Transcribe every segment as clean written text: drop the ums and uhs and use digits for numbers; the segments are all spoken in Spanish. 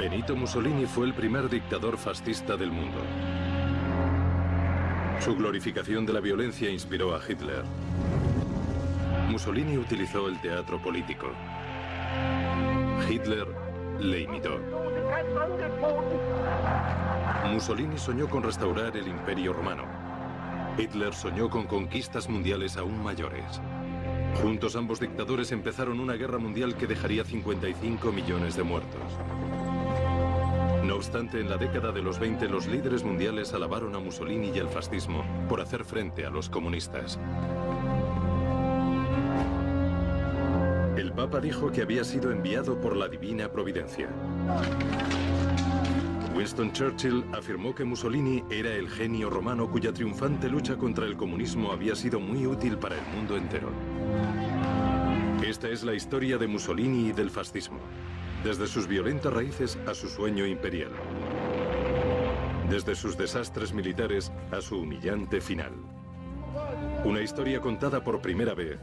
Benito Mussolini fue el primer dictador fascista del mundo. Su glorificación de la violencia inspiró a Hitler. Mussolini utilizó el teatro político. Hitler le imitó. Mussolini soñó con restaurar el Imperio Romano. Hitler soñó con conquistas mundiales aún mayores. Juntos ambos dictadores empezaron una guerra mundial que dejaría 55 millones de muertos. No obstante, en la década de los 20 los líderes mundiales alabaron a Mussolini y al fascismo por hacer frente a los comunistas. El Papa dijo que había sido enviado por la divina providencia. Winston Churchill afirmó que Mussolini era el genio romano cuya triunfante lucha contra el comunismo había sido muy útil para el mundo entero. Esta es la historia de Mussolini y del fascismo, desde sus violentas raíces a su sueño imperial, desde sus desastres militares a su humillante final. Una historia contada por primera vez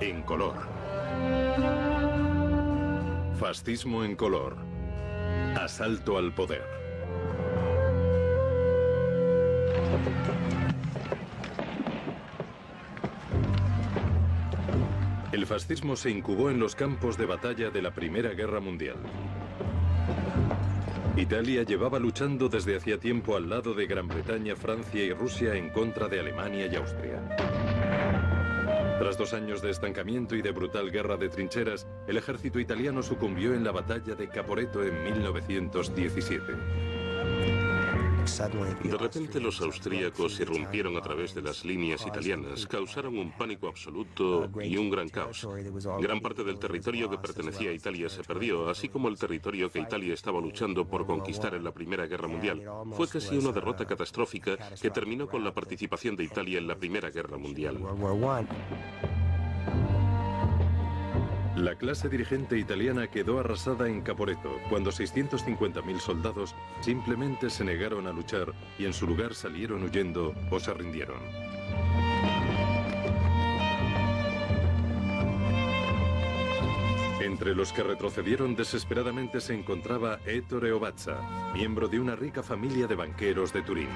en color. Fascismo en color. Asalto al poder. El fascismo se incubó en los campos de batalla de la Primera Guerra Mundial. Italia llevaba luchando desde hacía tiempo al lado de Gran Bretaña, Francia y Rusia en contra de Alemania y Austria. Tras 2 años de estancamiento y de brutal guerra de trincheras, el ejército italiano sucumbió en la batalla de Caporetto en 1917. De repente los austríacos irrumpieron a través de las líneas italianas, causaron un pánico absoluto y un gran caos. Gran parte del territorio que pertenecía a Italia se perdió, así como el territorio que Italia estaba luchando por conquistar en la Primera Guerra Mundial. Fue casi una derrota catastrófica que terminó con la participación de Italia en la Primera Guerra Mundial. La clase dirigente italiana quedó arrasada en Caporetto cuando 650.000 soldados simplemente se negaron a luchar y en su lugar salieron huyendo o se rindieron. Entre los que retrocedieron desesperadamente se encontraba Ettore Ovaza, miembro de una rica familia de banqueros de Turín.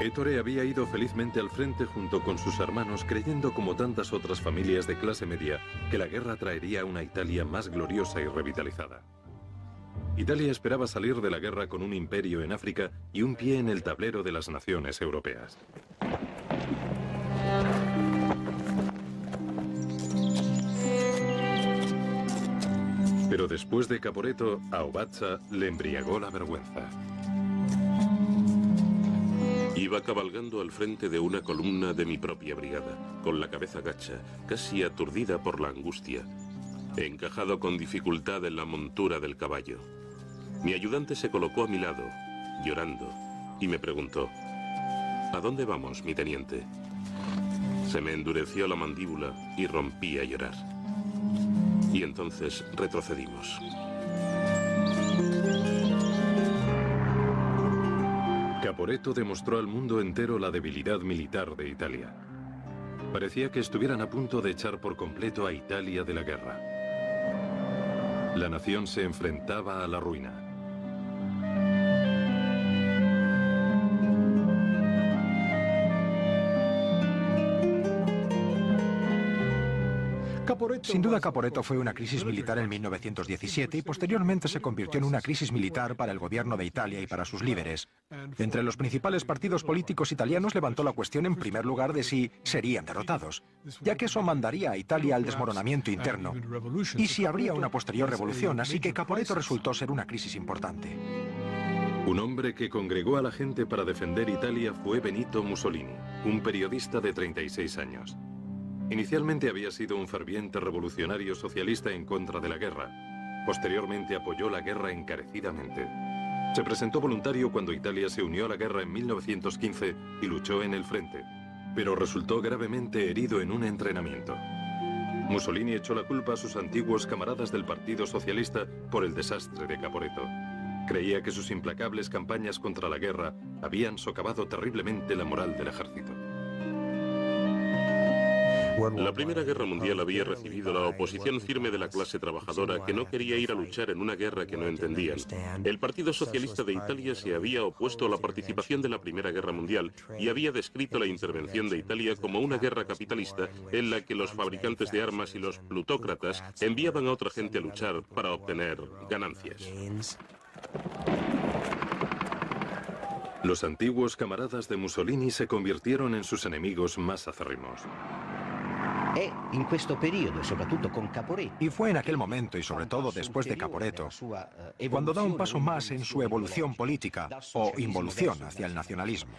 Ettore había ido felizmente al frente junto con sus hermanos, creyendo, como tantas otras familias de clase media, que la guerra traería una Italia más gloriosa y revitalizada. Italia esperaba salir de la guerra con un imperio en África y un pie en el tablero de las naciones europeas. Pero después de Caporetto, a Ovaza le embriagó la vergüenza. Iba cabalgando al frente de una columna de mi propia brigada, con la cabeza gacha, casi aturdida por la angustia, encajado con dificultad en la montura del caballo. Mi ayudante se colocó a mi lado, llorando, y me preguntó: ¿A dónde vamos, mi teniente? Se me endureció la mandíbula y rompí a llorar. Y entonces retrocedimos. Caporetto demostró al mundo entero la debilidad militar de Italia. Parecía que estuvieran a punto de echar por completo a Italia de la guerra. La nación se enfrentaba a la ruina. Sin duda, Caporetto fue una crisis militar en 1917 y posteriormente se convirtió en una crisis militar para el gobierno de Italia y para sus líderes. Entre los principales partidos políticos italianos levantó la cuestión en primer lugar de si serían derrotados, ya que eso mandaría a Italia al desmoronamiento interno, y si habría una posterior revolución, así que Caporetto resultó ser una crisis importante. Un hombre que congregó a la gente para defender Italia fue Benito Mussolini, un periodista de 36 años. Inicialmente había sido un ferviente revolucionario socialista en contra de la guerra. Posteriormente apoyó la guerra encarecidamente. Se presentó voluntario cuando Italia se unió a la guerra en 1915 y luchó en el frente, pero resultó gravemente herido en un entrenamiento. Mussolini echó la culpa a sus antiguos camaradas del Partido Socialista por el desastre de Caporetto. Creía que sus implacables campañas contra la guerra habían socavado terriblemente la moral del ejército. La Primera Guerra Mundial había recibido la oposición firme de la clase trabajadora que no quería ir a luchar en una guerra que no entendían. El Partido Socialista de Italia se había opuesto a la participación de la Primera Guerra Mundial y había descrito la intervención de Italia como una guerra capitalista en la que los fabricantes de armas y los plutócratas enviaban a otra gente a luchar para obtener ganancias. Los antiguos camaradas de Mussolini se convirtieron en sus enemigos más acérrimos. Y fue en aquel momento, y sobre todo después de Caporetto, cuando da un paso más en su evolución política, o involución hacia el nacionalismo.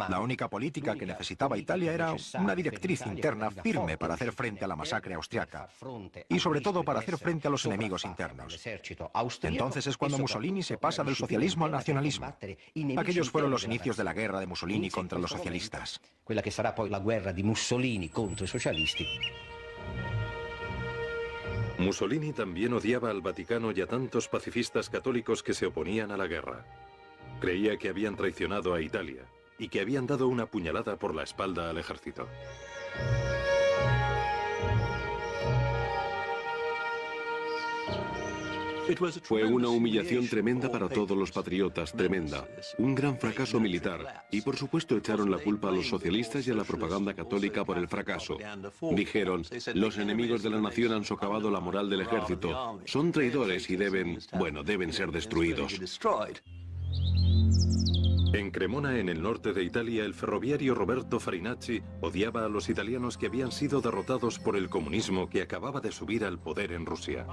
La única política que necesitaba Italia era una directriz interna firme para hacer frente a la masacre austriaca, y sobre todo para hacer frente a los enemigos internos. Entonces es cuando Mussolini se pasa del socialismo al nacionalismo. Aquellos fueron los inicios de la guerra de Mussolini contra los socialistas. Quella che sarà poi la guerra di Mussolini contro i socialisti. Mussolini también odiaba al Vaticano y a tantos pacifistas católicos que se oponían a la guerra. Creía que habían traicionado a Italia y que habían dado una puñalada por la espalda al ejército. Fue una humillación tremenda para todos los patriotas, tremenda. Un gran fracaso militar. Y por supuesto echaron la culpa a los socialistas y a la propaganda católica por el fracaso. Dijeron, los enemigos de la nación han socavado la moral del ejército. Son traidores y deben ser destruidos. En Cremona, en el norte de Italia, el ferroviario Roberto Farinacci odiaba a los italianos que habían sido derrotados por el comunismo que acababa de subir al poder en Rusia.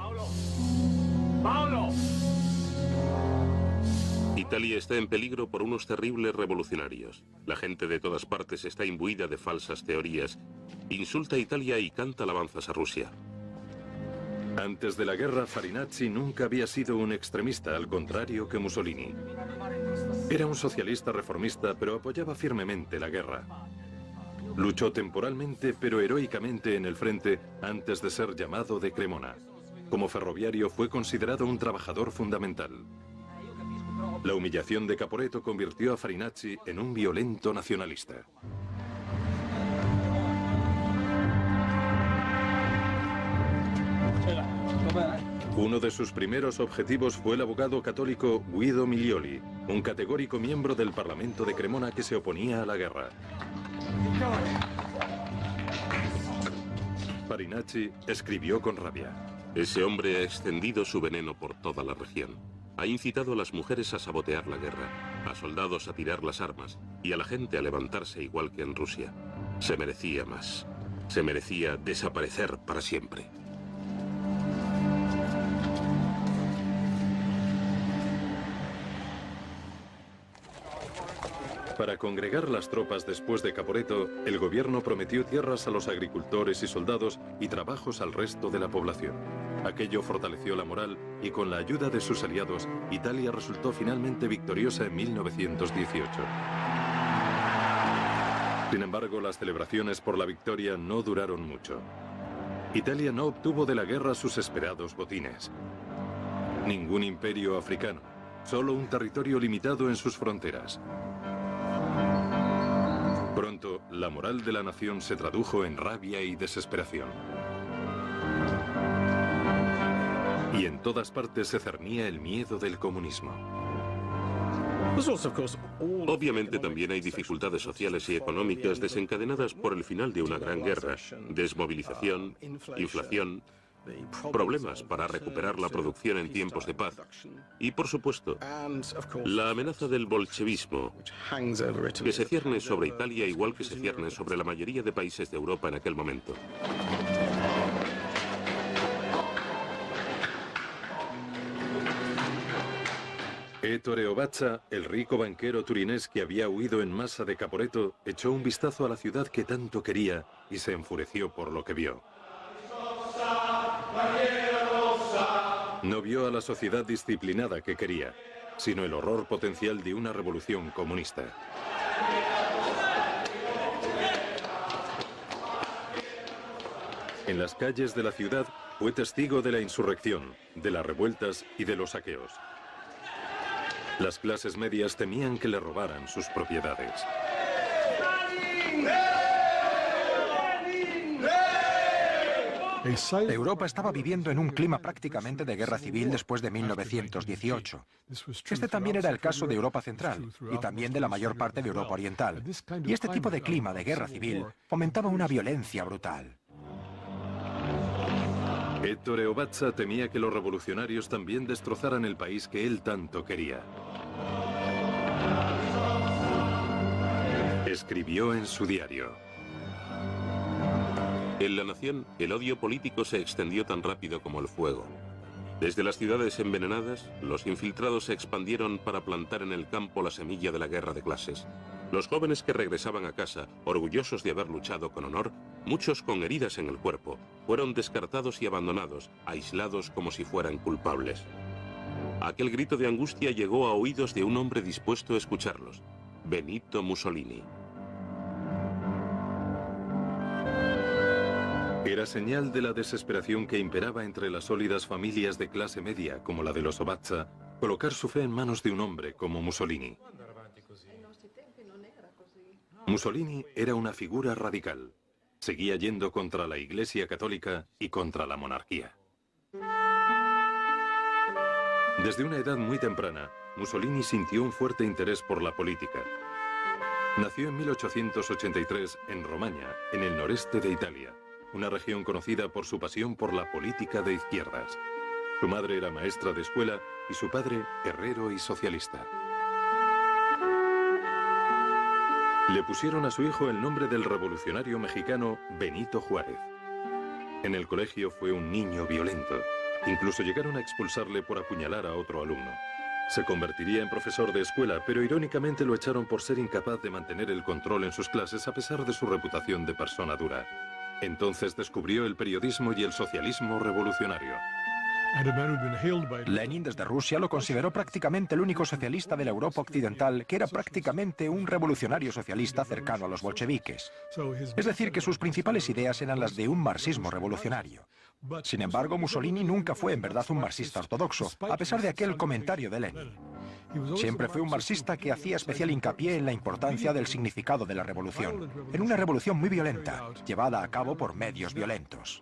Italia está en peligro por unos terribles revolucionarios. La gente de todas partes está imbuida de falsas teorías. Insulta a Italia y canta alabanzas a Rusia. Antes de la guerra, Farinacci nunca había sido un extremista, al contrario que Mussolini. Era un socialista reformista, pero apoyaba firmemente la guerra. Luchó temporalmente, pero heroicamente en el frente antes de ser llamado de Cremona. Como ferroviario fue considerado un trabajador fundamental. La humillación de Caporetto convirtió a Farinacci en un violento nacionalista. Uno de sus primeros objetivos fue el abogado católico Guido Milioli, un categórico miembro del Parlamento de Cremona que se oponía a la guerra. Farinacci escribió con rabia. Ese hombre ha extendido su veneno por toda la región. Ha incitado a las mujeres a sabotear la guerra, a soldados a tirar las armas y a la gente a levantarse igual que en Rusia. Se merecía más. Se merecía desaparecer para siempre. Para congregar las tropas después de Caporetto, el gobierno prometió tierras a los agricultores y soldados y trabajos al resto de la población. Aquello fortaleció la moral y con la ayuda de sus aliados, Italia resultó finalmente victoriosa en 1918. Sin embargo, las celebraciones por la victoria no duraron mucho. Italia no obtuvo de la guerra sus esperados botines. Ningún imperio africano, solo un territorio limitado en sus fronteras. Pronto, la moral de la nación se tradujo en rabia y desesperación. Y en todas partes se cernía el miedo del comunismo. Obviamente también hay dificultades sociales y económicas desencadenadas por el final de una gran guerra, desmovilización, inflación, problemas para recuperar la producción en tiempos de paz y, por supuesto, la amenaza del bolchevismo, que se cierne sobre Italia igual que se cierne sobre la mayoría de países de Europa en aquel momento. Ettore Obazza, el rico banquero turinés que había huido en masa de Caporetto, echó un vistazo a la ciudad que tanto quería y se enfureció por lo que vio. No vio a la sociedad disciplinada que quería, sino el horror potencial de una revolución comunista. En las calles de la ciudad fue testigo de la insurrección, de las revueltas y de los saqueos. Las clases medias temían que le robaran sus propiedades. Europa estaba viviendo en un clima prácticamente de guerra civil después de 1918. Este también era el caso de Europa Central y también de la mayor parte de Europa Oriental. Y este tipo de clima de guerra civil fomentaba una violencia brutal. Ettore Ovaza temía que los revolucionarios también destrozaran el país que él tanto quería. Escribió en su diario: En la nación, el odio político se extendió tan rápido como el fuego. Desde las ciudades envenenadas, los infiltrados se expandieron para plantar en el campo la semilla de la guerra de clases. Los jóvenes que regresaban a casa, orgullosos de haber luchado con honor, muchos con heridas en el cuerpo, fueron descartados y abandonados, aislados como si fueran culpables. Aquel grito de angustia llegó a oídos de un hombre dispuesto a escucharlos: Benito Mussolini. Era señal de la desesperación que imperaba entre las sólidas familias de clase media, como la de los Ovaza, colocar su fe en manos de un hombre como Mussolini. Mussolini era una figura radical. Seguía yendo contra la Iglesia Católica y contra la monarquía. Desde una edad muy temprana, Mussolini sintió un fuerte interés por la política. Nació en 1883 en Romaña, en el noreste de Italia, una región conocida por su pasión por la política de izquierdas. Su madre era maestra de escuela y su padre herrero y socialista. Le pusieron a su hijo el nombre del revolucionario mexicano Benito Juárez. En el colegio fue un niño violento. Incluso llegaron a expulsarle por apuñalar a otro alumno. Se convertiría en profesor de escuela, pero irónicamente lo echaron por ser incapaz de mantener el control en sus clases a pesar de su reputación de persona dura. Entonces descubrió el periodismo y el socialismo revolucionario. Lenin desde Rusia lo consideró prácticamente el único socialista de la Europa occidental que era prácticamente un revolucionario socialista cercano a los bolcheviques. Es decir, que sus principales ideas eran las de un marxismo revolucionario. Sin embargo, Mussolini nunca fue en verdad un marxista ortodoxo, a pesar de aquel comentario de Lenin. Siempre fue un marxista que hacía especial hincapié en la importancia del significado de la revolución, en una revolución muy violenta, llevada a cabo por medios violentos.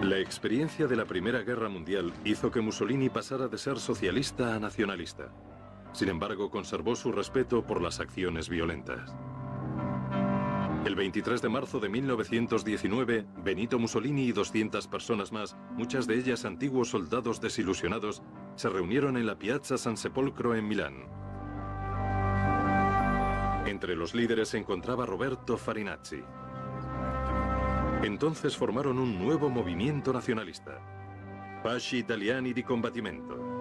La experiencia de la Primera Guerra Mundial hizo que Mussolini pasara de ser socialista a nacionalista. Sin embargo, conservó su respeto por las acciones violentas. El 23 de marzo de 1919, Benito Mussolini y 200 personas más, muchas de ellas antiguos soldados desilusionados, se reunieron en la Piazza San Sepolcro en Milán. Entre los líderes se encontraba Roberto Farinacci. Entonces formaron un nuevo movimiento nacionalista, Fasci Italiani di Combattimento.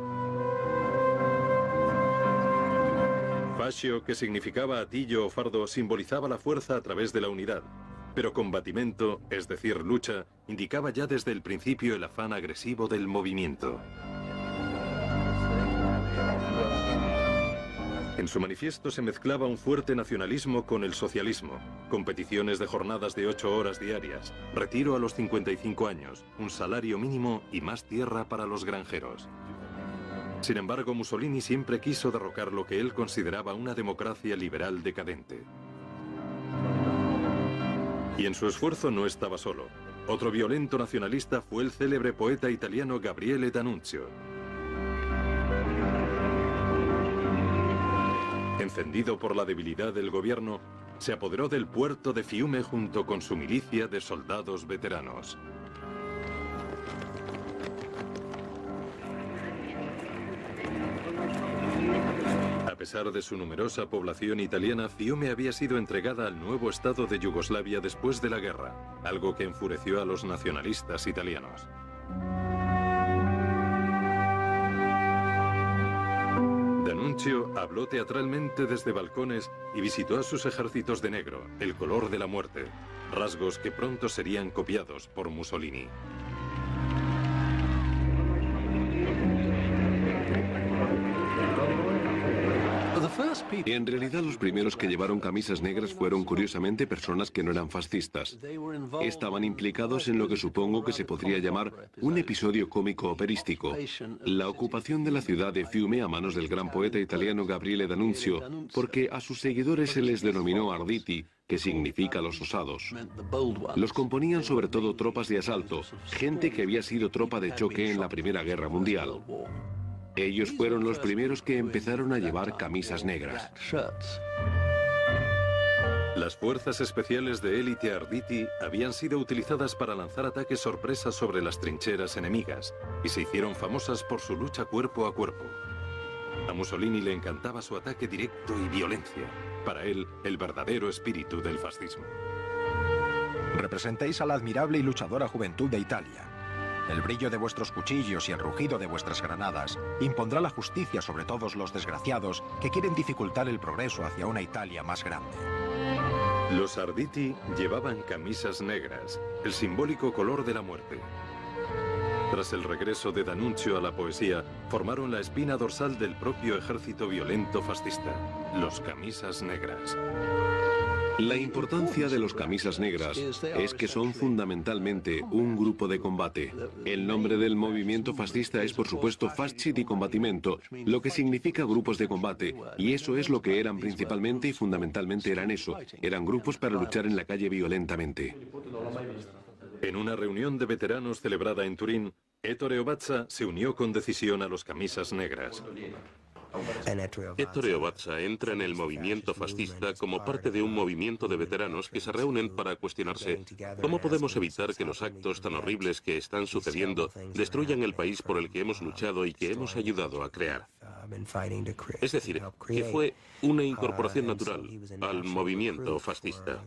Fascio, que significaba atillo o fardo, simbolizaba la fuerza a través de la unidad, pero combatimento, es decir, lucha, indicaba ya desde el principio el afán agresivo del movimiento. En su manifiesto se mezclaba un fuerte nacionalismo con el socialismo, competiciones de jornadas de 8 horas diarias, retiro a los 55 años, un salario mínimo y más tierra para los granjeros. Sin embargo, Mussolini siempre quiso derrocar lo que él consideraba una democracia liberal decadente. Y en su esfuerzo no estaba solo. Otro violento nacionalista fue el célebre poeta italiano Gabriele D'Annunzio. Encendido por la debilidad del gobierno, se apoderó del puerto de Fiume junto con su milicia de soldados veteranos. A pesar de su numerosa población italiana, Fiume había sido entregada al nuevo Estado de Yugoslavia después de la guerra, algo que enfureció a los nacionalistas italianos. D'Annunzio habló teatralmente desde balcones y visitó a sus ejércitos de negro, el color de la muerte, rasgos que pronto serían copiados por Mussolini. En realidad, los primeros que llevaron camisas negras fueron, curiosamente, personas que no eran fascistas. Estaban implicados en lo que supongo que se podría llamar un episodio cómico operístico, la ocupación de la ciudad de Fiume a manos del gran poeta italiano Gabriele D'Annunzio, porque a sus seguidores se les denominó Arditi, que significa los osados. Los componían sobre todo tropas de asalto, gente que había sido tropa de choque en la Primera Guerra Mundial. Ellos fueron los primeros que empezaron a llevar camisas negras. Las fuerzas especiales de élite Arditi habían sido utilizadas para lanzar ataques sorpresas sobre las trincheras enemigas y se hicieron famosas por su lucha cuerpo a cuerpo. A Mussolini le encantaba su ataque directo y violencia. Para él, el verdadero espíritu del fascismo. Representáis a la admirable y luchadora juventud de Italia. El brillo de vuestros cuchillos y el rugido de vuestras granadas impondrá la justicia sobre todos los desgraciados que quieren dificultar el progreso hacia una Italia más grande. Los Arditi llevaban camisas negras, el simbólico color de la muerte. Tras el regreso de D'Annunzio a la poesía, formaron la espina dorsal del propio ejército violento fascista, los camisas negras. La importancia de los camisas negras es que son fundamentalmente un grupo de combate. El nombre del movimiento fascista es, por supuesto, Fasci di Combattimento, lo que significa grupos de combate, y eso es lo que eran principalmente y fundamentalmente eran eso. Eran grupos para luchar en la calle violentamente. En una reunión de veteranos celebrada en Turín, Ettore Ovaza se unió con decisión a los camisas negras. Ettore Ovaza entra en el movimiento fascista como parte de un movimiento de veteranos que se reúnen para cuestionarse cómo podemos evitar que los actos tan horribles que están sucediendo destruyan el país por el que hemos luchado y que hemos ayudado a crear. Es decir, que fue una incorporación natural al movimiento fascista.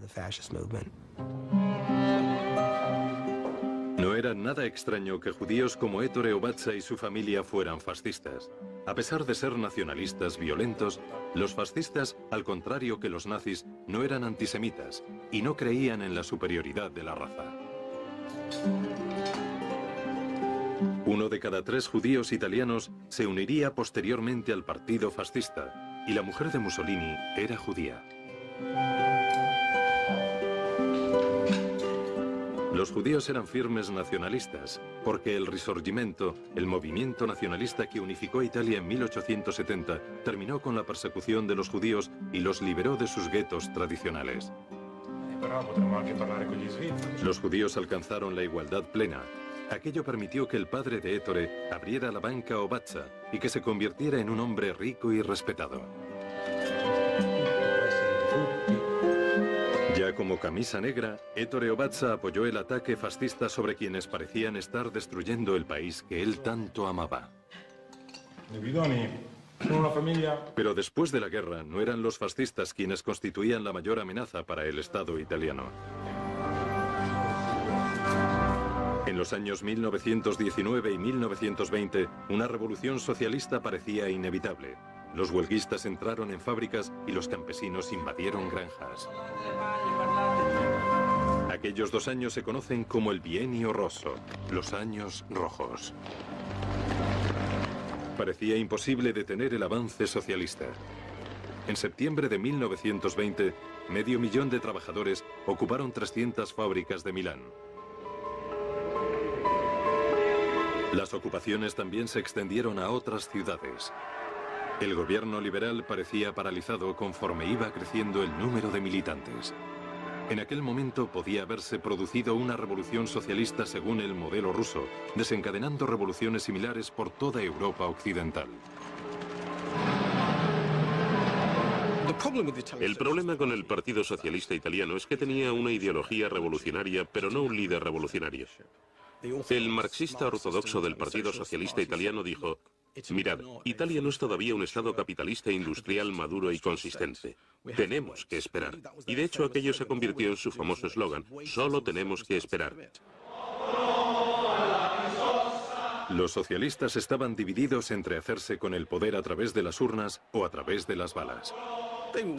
No era nada extraño que judíos como Ettore Ovaza y su familia fueran fascistas. A pesar de ser nacionalistas violentos, los fascistas, al contrario que los nazis, no eran antisemitas y no creían en la superioridad de la raza. 1 de cada 3 judíos italianos se uniría posteriormente al partido fascista, y la mujer de Mussolini era judía. Los judíos eran firmes nacionalistas, porque el Risorgimento, el movimiento nacionalista que unificó Italia en 1870, terminó con la persecución de los judíos y los liberó de sus guetos tradicionales. Los judíos alcanzaron la igualdad plena. Aquello permitió que el padre de Ettore abriera la banca Ovaza y que se convirtiera en un hombre rico y respetado. Ya como camisa negra, Ettore Ovaza apoyó el ataque fascista sobre quienes parecían estar destruyendo el país que él tanto amaba. Pero después de la guerra, no eran los fascistas quienes constituían la mayor amenaza para el Estado italiano. En los años 1919 y 1920, una revolución socialista parecía inevitable. Los huelguistas entraron en fábricas y los campesinos invadieron granjas. Aquellos 2 años se conocen como el Biennio Rosso, los años rojos. Parecía imposible detener el avance socialista. En septiembre de 1920, 500.000 de trabajadores ocuparon 300 fábricas de Milán. Las ocupaciones también se extendieron a otras ciudades. El gobierno liberal parecía paralizado conforme iba creciendo el número de militantes. En aquel momento podía haberse producido una revolución socialista según el modelo ruso, desencadenando revoluciones similares por toda Europa occidental. El problema con el Partido Socialista Italiano es que tenía una ideología revolucionaria, pero no un líder revolucionario. El marxista ortodoxo del Partido Socialista Italiano dijo: mirad, Italia no es todavía un estado capitalista industrial maduro y consistente. Tenemos que esperar. Y de hecho aquello se convirtió en su famoso eslogan: solo tenemos que esperar. Los socialistas estaban divididos entre hacerse con el poder a través de las urnas o a través de las balas.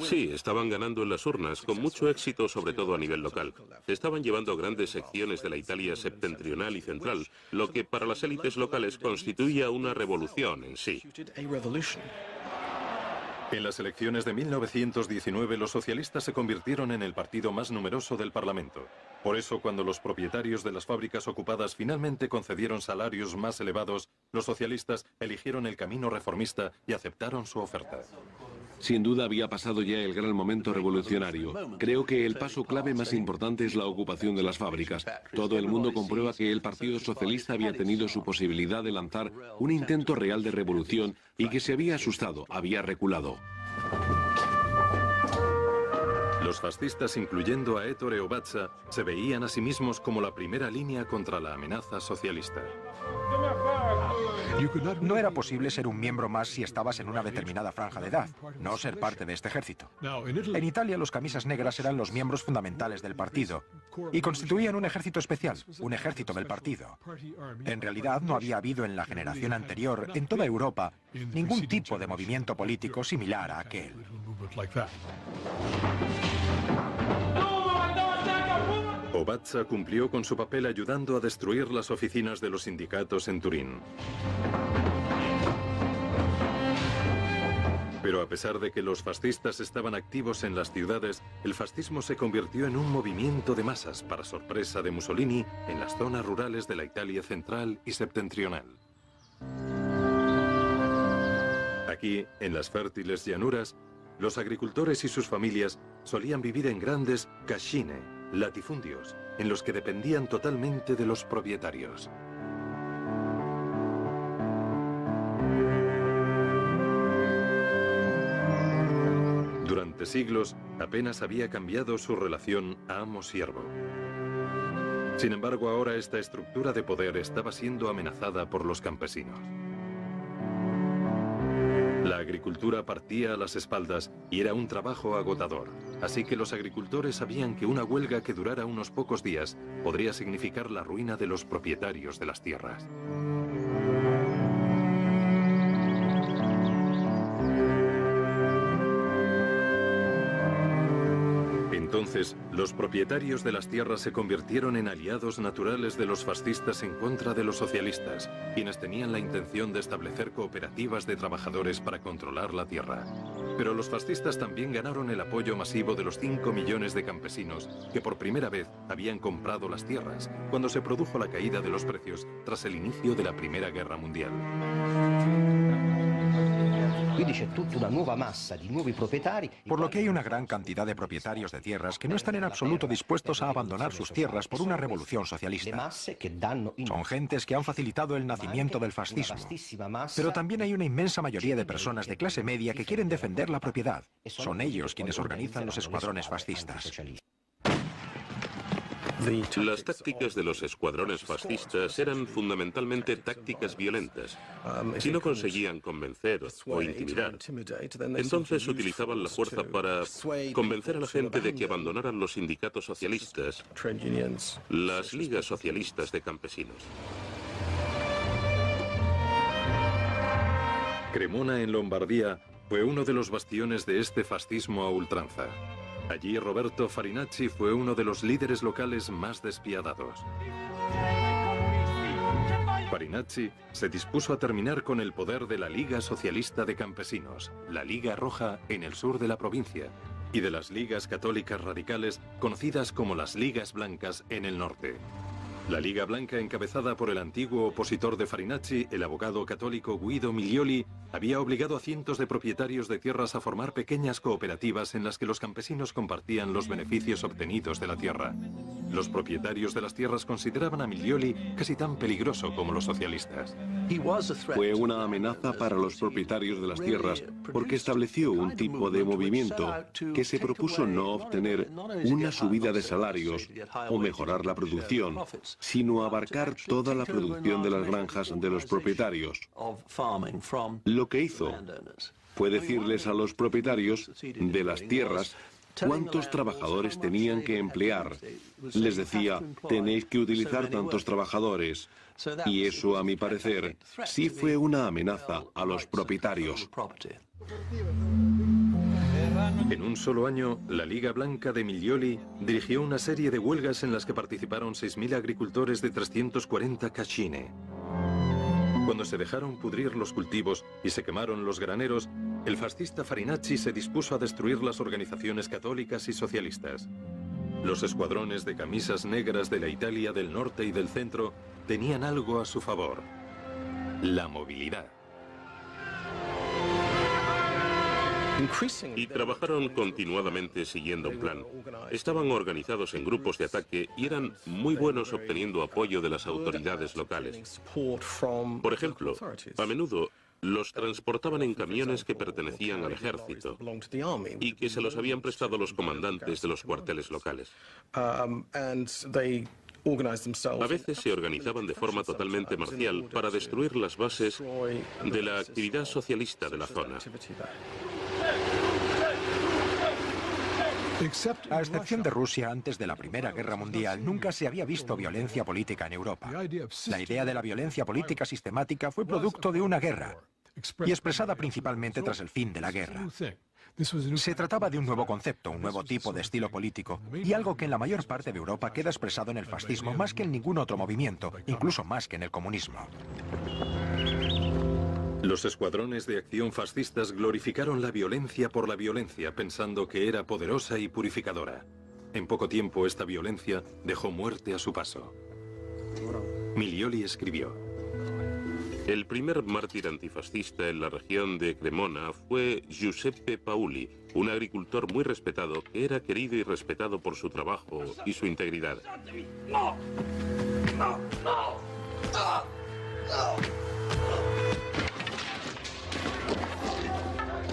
Sí, estaban ganando en las urnas, con mucho éxito, sobre todo a nivel local. Estaban llevando grandes secciones de la Italia septentrional y central, lo que para las élites locales constituía una revolución en sí. En las elecciones de 1919, los socialistas se convirtieron en el partido más numeroso del Parlamento. Por eso, cuando los propietarios de las fábricas ocupadas finalmente concedieron salarios más elevados, los socialistas eligieron el camino reformista y aceptaron su oferta. Sin duda había pasado ya el gran momento revolucionario. Creo que el paso clave más importante es la ocupación de las fábricas. Todo el mundo comprueba que el Partido Socialista había tenido su posibilidad de lanzar un intento real de revolución y que se había asustado, había reculado. Los fascistas, incluyendo a Ettore Obatza, se veían a sí mismos como la primera línea contra la amenaza socialista. No era posible ser un miembro más si estabas en una determinada franja de edad, no ser parte de este ejército. En Italia, los camisas negras eran los miembros fundamentales del partido y constituían un ejército especial, un ejército del partido. En realidad, no había habido en la generación anterior, en toda Europa, ningún tipo de movimiento político similar a aquel. Obatza cumplió con su papel ayudando a destruir las oficinas de los sindicatos en Turín. Pero a pesar de que los fascistas estaban activos en las ciudades, el fascismo se convirtió en un movimiento de masas, para sorpresa de Mussolini, en las zonas rurales de la Italia central y septentrional. Aquí, en las fértiles llanuras, los agricultores y sus familias solían vivir en grandes cascine, latifundios, en los que dependían totalmente de los propietarios. Durante siglos, apenas había cambiado su relación amo-siervo. Sin embargo, ahora esta estructura de poder estaba siendo amenazada por los campesinos. La agricultura partía a las espaldas y era un trabajo agotador, así que los agricultores sabían que una huelga que durara unos pocos días podría significar la ruina de los propietarios de las tierras. Entonces, los propietarios de las tierras se convirtieron en aliados naturales de los fascistas en contra de los socialistas, quienes tenían la intención de establecer cooperativas de trabajadores para controlar la tierra. Pero los fascistas también ganaron el apoyo masivo de los 5 millones de campesinos que por primera vez habían comprado las tierras, cuando se produjo la caída de los precios tras el inicio de la Primera Guerra Mundial. Por lo que hay una gran cantidad de propietarios de tierras que no están en absoluto dispuestos a abandonar sus tierras por una revolución socialista. Son gentes que han facilitado el nacimiento del fascismo. Pero también hay una inmensa mayoría de personas de clase media que quieren defender la propiedad. Son ellos quienes organizan los escuadrones fascistas. Las tácticas de los escuadrones fascistas eran fundamentalmente tácticas violentas. Si no conseguían convencer o intimidar, entonces utilizaban la fuerza para convencer a la gente de que abandonaran los sindicatos socialistas, las ligas socialistas de campesinos. Cremona, en Lombardía, fue uno de los bastiones de este fascismo a ultranza. Allí Roberto Farinacci fue uno de los líderes locales más despiadados. Farinacci se dispuso a terminar con el poder de la Liga Socialista de Campesinos, la Liga Roja en el sur de la provincia, y de las ligas católicas radicales conocidas como las Ligas Blancas en el norte. La Liga Blanca, encabezada por el antiguo opositor de Farinacci, el abogado católico Guido Miglioli, había obligado a cientos de propietarios de tierras a formar pequeñas cooperativas en las que los campesinos compartían los beneficios obtenidos de la tierra. Los propietarios de las tierras consideraban a Miglioli casi tan peligroso como los socialistas. Fue una amenaza para los propietarios de las tierras porque estableció un tipo de movimiento que se propuso no obtener una subida de salarios o mejorar la producción, sino abarcar toda la producción de las granjas de los propietarios. Lo que hizo fue decirles a los propietarios de las tierras cuántos trabajadores tenían que emplear. Les decía, tenéis que utilizar tantos trabajadores. Y eso, a mi parecer, sí fue una amenaza a los propietarios. En un solo año, la Liga Blanca de Miglioli dirigió una serie de huelgas en las que participaron 6.000 agricultores de 340 cascine. Cuando se dejaron pudrir los cultivos y se quemaron los graneros, el fascista Farinacci se dispuso a destruir las organizaciones católicas y socialistas. Los escuadrones de camisas negras de la Italia del norte y del centro tenían algo a su favor: la movilidad. Y trabajaron continuadamente siguiendo un plan. Estaban organizados en grupos de ataque y eran muy buenos obteniendo apoyo de las autoridades locales. Por ejemplo, a menudo los transportaban en camiones que pertenecían al ejército y que se los habían prestado los comandantes de los cuarteles locales. A veces se organizaban de forma totalmente marcial para destruir las bases de la actividad socialista de la zona. A excepción de Rusia, antes de la Primera Guerra Mundial, nunca se había visto violencia política en Europa. La idea de la violencia política sistemática fue producto de una guerra y expresada principalmente tras el fin de la guerra. Se trataba de un nuevo concepto, un nuevo tipo de estilo político y algo que en la mayor parte de Europa queda expresado en el fascismo más que en ningún otro movimiento, incluso más que en el comunismo. Los escuadrones de acción fascistas glorificaron la violencia por la violencia, pensando que era poderosa y purificadora. En poco tiempo, esta violencia dejó muerte a su paso. Milioli escribió: El primer mártir antifascista en la región de Cremona fue Giuseppe Pauli, un agricultor muy respetado que era querido y respetado por su trabajo y su integridad.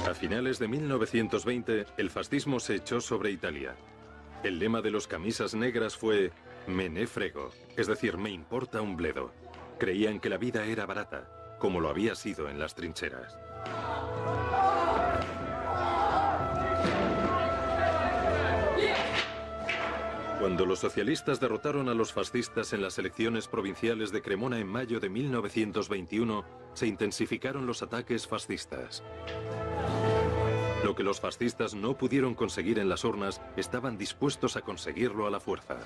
A finales de 1920, el fascismo se echó sobre Italia. El lema de los camisas negras fue «Me ne frego», es decir, me importa un bledo. Creían que la vida era barata, como lo había sido en las trincheras. Cuando los socialistas derrotaron a los fascistas en las elecciones provinciales de Cremona en mayo de 1921, se intensificaron los ataques fascistas. Lo que los fascistas no pudieron conseguir en las urnas, estaban dispuestos a conseguirlo a la fuerza.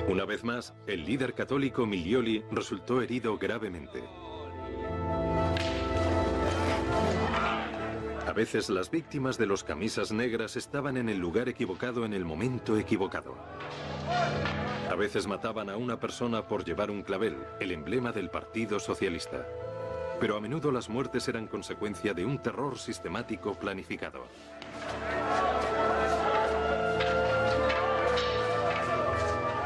Una vez más, el líder católico Milioli resultó herido gravemente. A veces las víctimas de los camisas negras estaban en el lugar equivocado en el momento equivocado. A veces mataban a una persona por llevar un clavel, el emblema del Partido Socialista. Pero a menudo las muertes eran consecuencia de un terror sistemático planificado.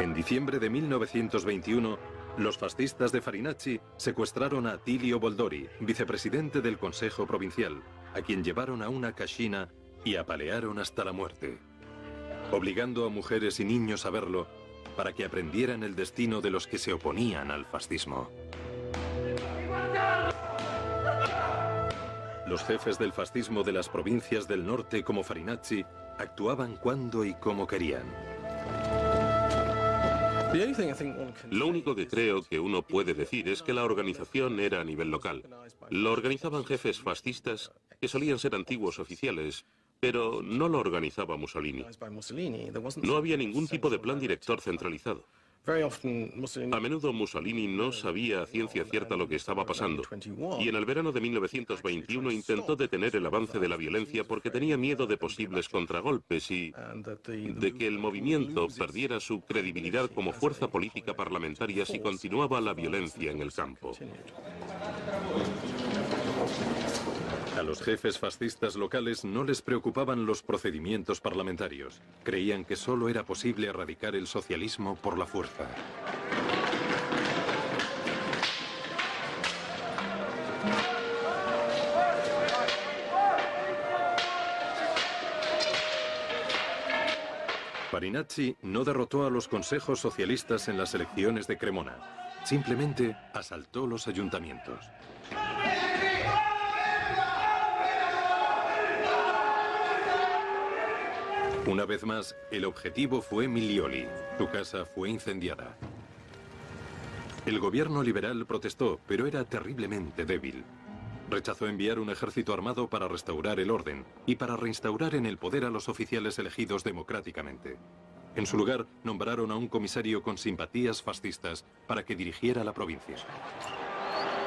En diciembre de 1921, los fascistas de Farinacci secuestraron a Attilio Boldori, vicepresidente del Consejo Provincial, a quien llevaron a una cascina y apalearon hasta la muerte, obligando a mujeres y niños a verlo para que aprendieran el destino de los que se oponían al fascismo. Los jefes del fascismo de las provincias del norte, como Farinacci, actuaban cuando y como querían. Lo único que creo que uno puede decir es que la organización era a nivel local. Lo organizaban jefes fascistas que solían ser antiguos oficiales, pero no lo organizaba Mussolini. No había ningún tipo de plan director centralizado. A menudo Mussolini no sabía a ciencia cierta lo que estaba pasando, y en el verano de 1921 intentó detener el avance de la violencia porque tenía miedo de posibles contragolpes y de que el movimiento perdiera su credibilidad como fuerza política parlamentaria si continuaba la violencia en el campo. A los jefes fascistas locales no les preocupaban los procedimientos parlamentarios. Creían que solo era posible erradicar el socialismo por la fuerza. Farinacci no derrotó a los consejos socialistas en las elecciones de Cremona. Simplemente asaltó los ayuntamientos. Una vez más, el objetivo fue Milioli. Su casa fue incendiada. El gobierno liberal protestó, pero era terriblemente débil. Rechazó enviar un ejército armado para restaurar el orden y para reinstaurar en el poder a los oficiales elegidos democráticamente. En su lugar, nombraron a un comisario con simpatías fascistas para que dirigiera la provincia.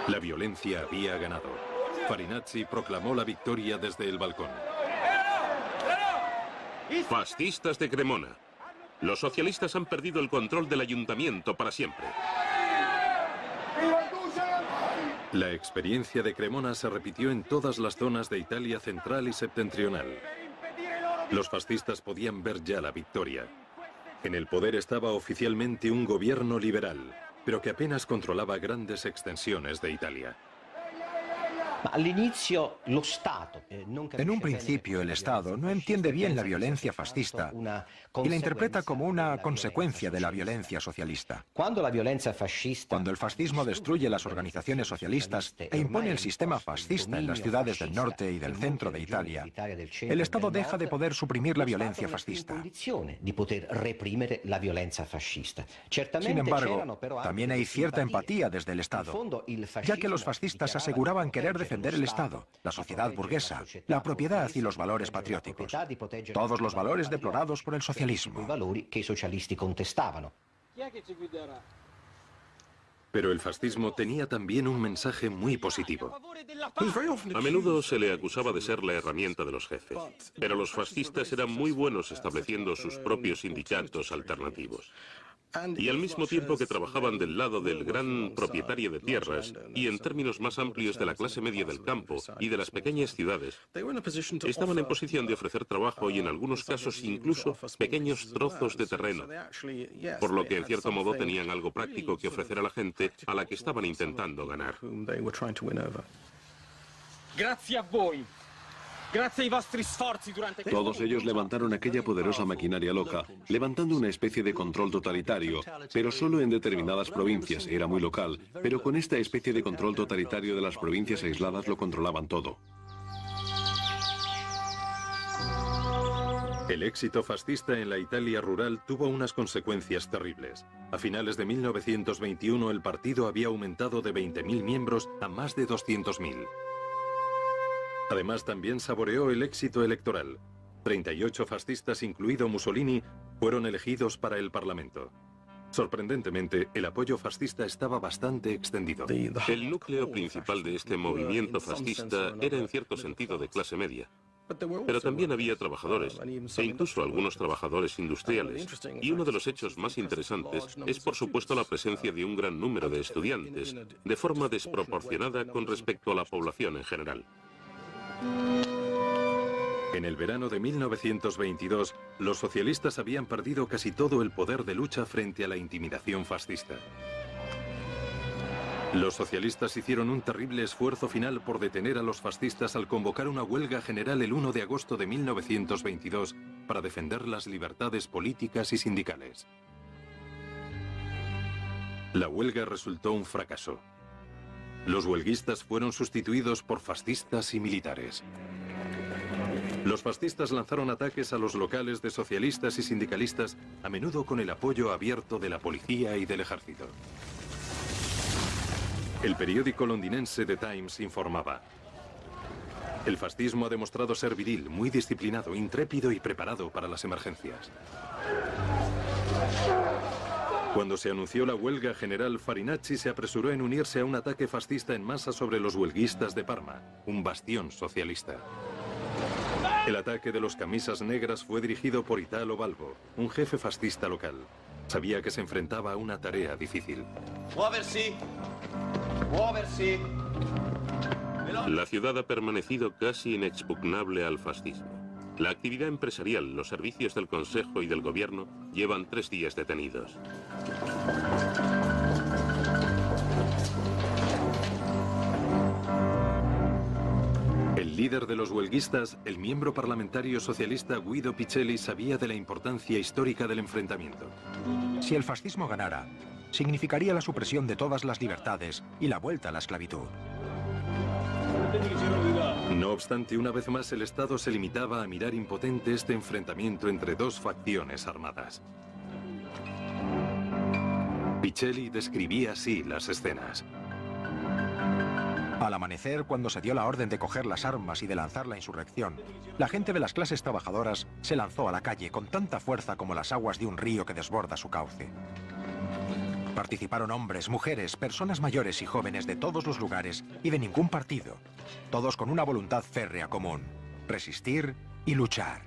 La violencia había ganado. Farinacci proclamó la victoria desde el balcón. Fascistas de Cremona. Los socialistas han perdido el control del ayuntamiento para siempre. La experiencia de Cremona se repitió en todas las zonas de Italia central y septentrional. Los fascistas podían ver ya la victoria. En el poder estaba oficialmente un gobierno liberal, pero que apenas controlaba grandes extensiones de Italia. En un principio, el Estado no entiende bien la violencia fascista y la interpreta como una consecuencia de la violencia socialista. Cuando el fascismo destruye las organizaciones socialistas e impone el sistema fascista en las ciudades del norte y del centro de Italia, el Estado deja de poder suprimir la violencia fascista. Sin embargo, también hay cierta empatía desde el Estado, ya que los fascistas aseguraban querer defender el Estado, la sociedad burguesa, la propiedad y los valores patrióticos. Todos los valores deplorados por el socialismo. Pero el fascismo tenía también un mensaje muy positivo. A menudo se le acusaba de ser la herramienta de los jefes, pero los fascistas eran muy buenos estableciendo sus propios sindicatos alternativos. Y al mismo tiempo que trabajaban del lado del gran propietario de tierras y en términos más amplios de la clase media del campo y de las pequeñas ciudades, estaban en posición de ofrecer trabajo y en algunos casos incluso pequeños trozos de terreno, por lo que en cierto modo tenían algo práctico que ofrecer a la gente a la que estaban intentando ganar. Gracias a voi. Todos ellos levantaron aquella poderosa maquinaria loca, levantando una especie de control totalitario, pero solo en determinadas provincias, era muy local, pero con esta especie de control totalitario de las provincias aisladas lo controlaban todo. El éxito fascista en la Italia rural tuvo unas consecuencias terribles. A finales de 1921 el partido había aumentado de 20.000 miembros a más de 200.000. Además, también saboreó el éxito electoral. 38 fascistas, incluido Mussolini, fueron elegidos para el Parlamento. Sorprendentemente, el apoyo fascista estaba bastante extendido. El núcleo principal de este movimiento fascista era en cierto sentido de clase media. Pero también había trabajadores, e incluso algunos trabajadores industriales. Y uno de los hechos más interesantes es, por supuesto, la presencia de un gran número de estudiantes, de forma desproporcionada con respecto a la población en general. En el verano de 1922, los socialistas habían perdido casi todo el poder de lucha frente a la intimidación fascista. Los socialistas hicieron un terrible esfuerzo final por detener a los fascistas al convocar una huelga general el 1 de agosto de 1922 para defender las libertades políticas y sindicales. La huelga resultó un fracaso. Los huelguistas fueron sustituidos por fascistas y militares. Los fascistas lanzaron ataques a los locales de socialistas y sindicalistas, a menudo con el apoyo abierto de la policía y del ejército. El periódico londinense The Times informaba: el fascismo ha demostrado ser viril, muy disciplinado, intrépido y preparado para las emergencias. Cuando se anunció la huelga general, Farinacci se apresuró en unirse a un ataque fascista en masa sobre los huelguistas de Parma, un bastión socialista. El ataque de los camisas negras fue dirigido por Italo Balbo, un jefe fascista local. Sabía que se enfrentaba a una tarea difícil. ¡Muéverse! ¡Muéverse! La ciudad ha permanecido casi inexpugnable al fascismo. La actividad empresarial, los servicios del Consejo y del Gobierno llevan 3 días detenidos. El líder de los huelguistas, el miembro parlamentario socialista Guido Picelli, sabía de la importancia histórica del enfrentamiento. Si el fascismo ganara, significaría la supresión de todas las libertades y la vuelta a la esclavitud. No obstante, una vez más el Estado se limitaba a mirar impotente este enfrentamiento entre dos facciones armadas. Picelli describía así las escenas. Al amanecer, cuando se dio la orden de coger las armas y de lanzar la insurrección, la gente de las clases trabajadoras se lanzó a la calle con tanta fuerza como las aguas de un río que desborda su cauce. Participaron hombres, mujeres, personas mayores y jóvenes de todos los lugares y de ningún partido, todos con una voluntad férrea común: resistir y luchar.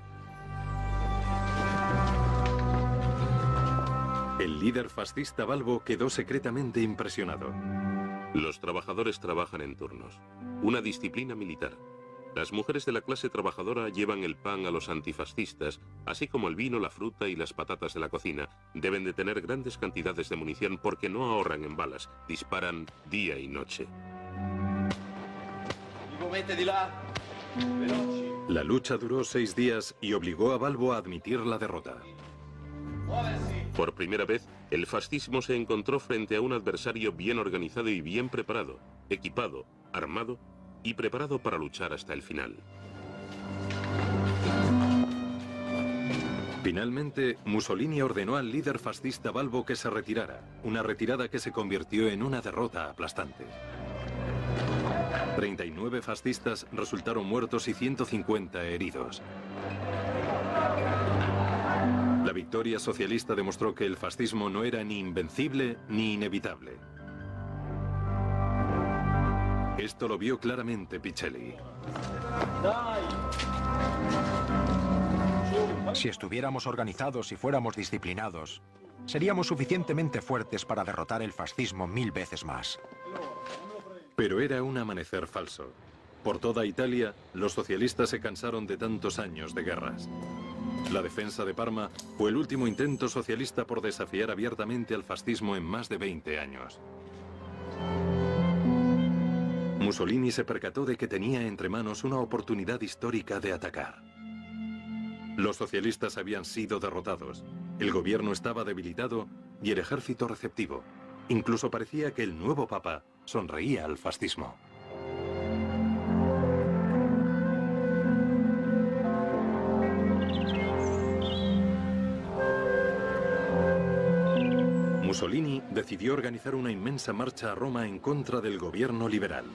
El líder fascista Balbo quedó secretamente impresionado. Los trabajadores trabajan en turnos. Una disciplina militar. Las mujeres de la clase trabajadora llevan el pan a los antifascistas, así como el vino, la fruta y las patatas de la cocina. Deben de tener grandes cantidades de munición porque no ahorran en balas. Disparan día y noche. La lucha duró 6 días y obligó a Balbo a admitir la derrota. Por primera vez, el fascismo se encontró frente a un adversario bien organizado y bien preparado, equipado, armado y preparado para luchar hasta el final. Finalmente, Mussolini ordenó al líder fascista Balbo que se retirara, una retirada que se convirtió en una derrota aplastante. 39 fascistas resultaron muertos y 150 heridos. La victoria socialista demostró que el fascismo no era ni invencible ni inevitable. Esto lo vio claramente Picelli. Si estuviéramos organizados y fuéramos disciplinados, seríamos suficientemente fuertes para derrotar el fascismo 1000 veces más. Pero era un amanecer falso. Por toda Italia, los socialistas se cansaron de tantos años de guerras. La defensa de Parma fue el último intento socialista por desafiar abiertamente al fascismo en más de 20 años. Mussolini se percató de que tenía entre manos una oportunidad histórica de atacar. Los socialistas habían sido derrotados, el gobierno estaba debilitado y el ejército receptivo. Incluso parecía que el nuevo papa sonreía al fascismo. Mussolini decidió organizar una inmensa marcha a Roma en contra del gobierno liberal.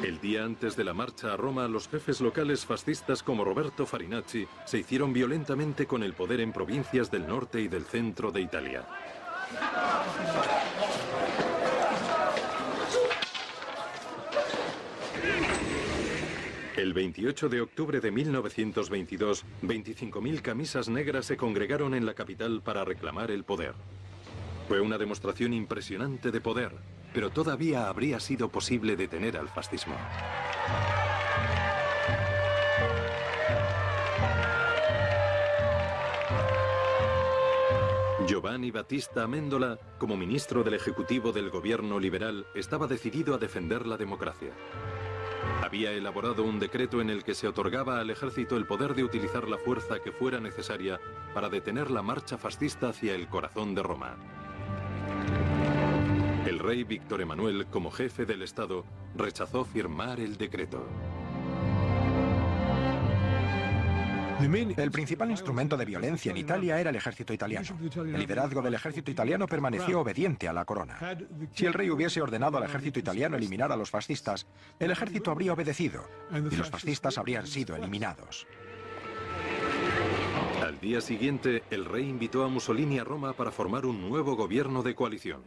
El día antes de la marcha a Roma, los jefes locales fascistas como Roberto Farinacci se hicieron violentamente con el poder en provincias del norte y del centro de Italia. El 28 de octubre de 1922, 25.000 camisas negras se congregaron en la capital para reclamar el poder. Fue una demostración impresionante de poder, pero todavía habría sido posible detener al fascismo. Giovanni Battista Amendola, como ministro del Ejecutivo del gobierno liberal, estaba decidido a defender la democracia. Había elaborado un decreto en el que se otorgaba al ejército el poder de utilizar la fuerza que fuera necesaria para detener la marcha fascista hacia el corazón de Roma. El rey Víctor Emanuel, como jefe del Estado, rechazó firmar el decreto. El principal instrumento de violencia en Italia era el ejército italiano. El liderazgo del ejército italiano permaneció obediente a la corona. Si el rey hubiese ordenado al ejército italiano eliminar a los fascistas, el ejército habría obedecido y los fascistas habrían sido eliminados. Al día siguiente, el rey invitó a Mussolini a Roma para formar un nuevo gobierno de coalición.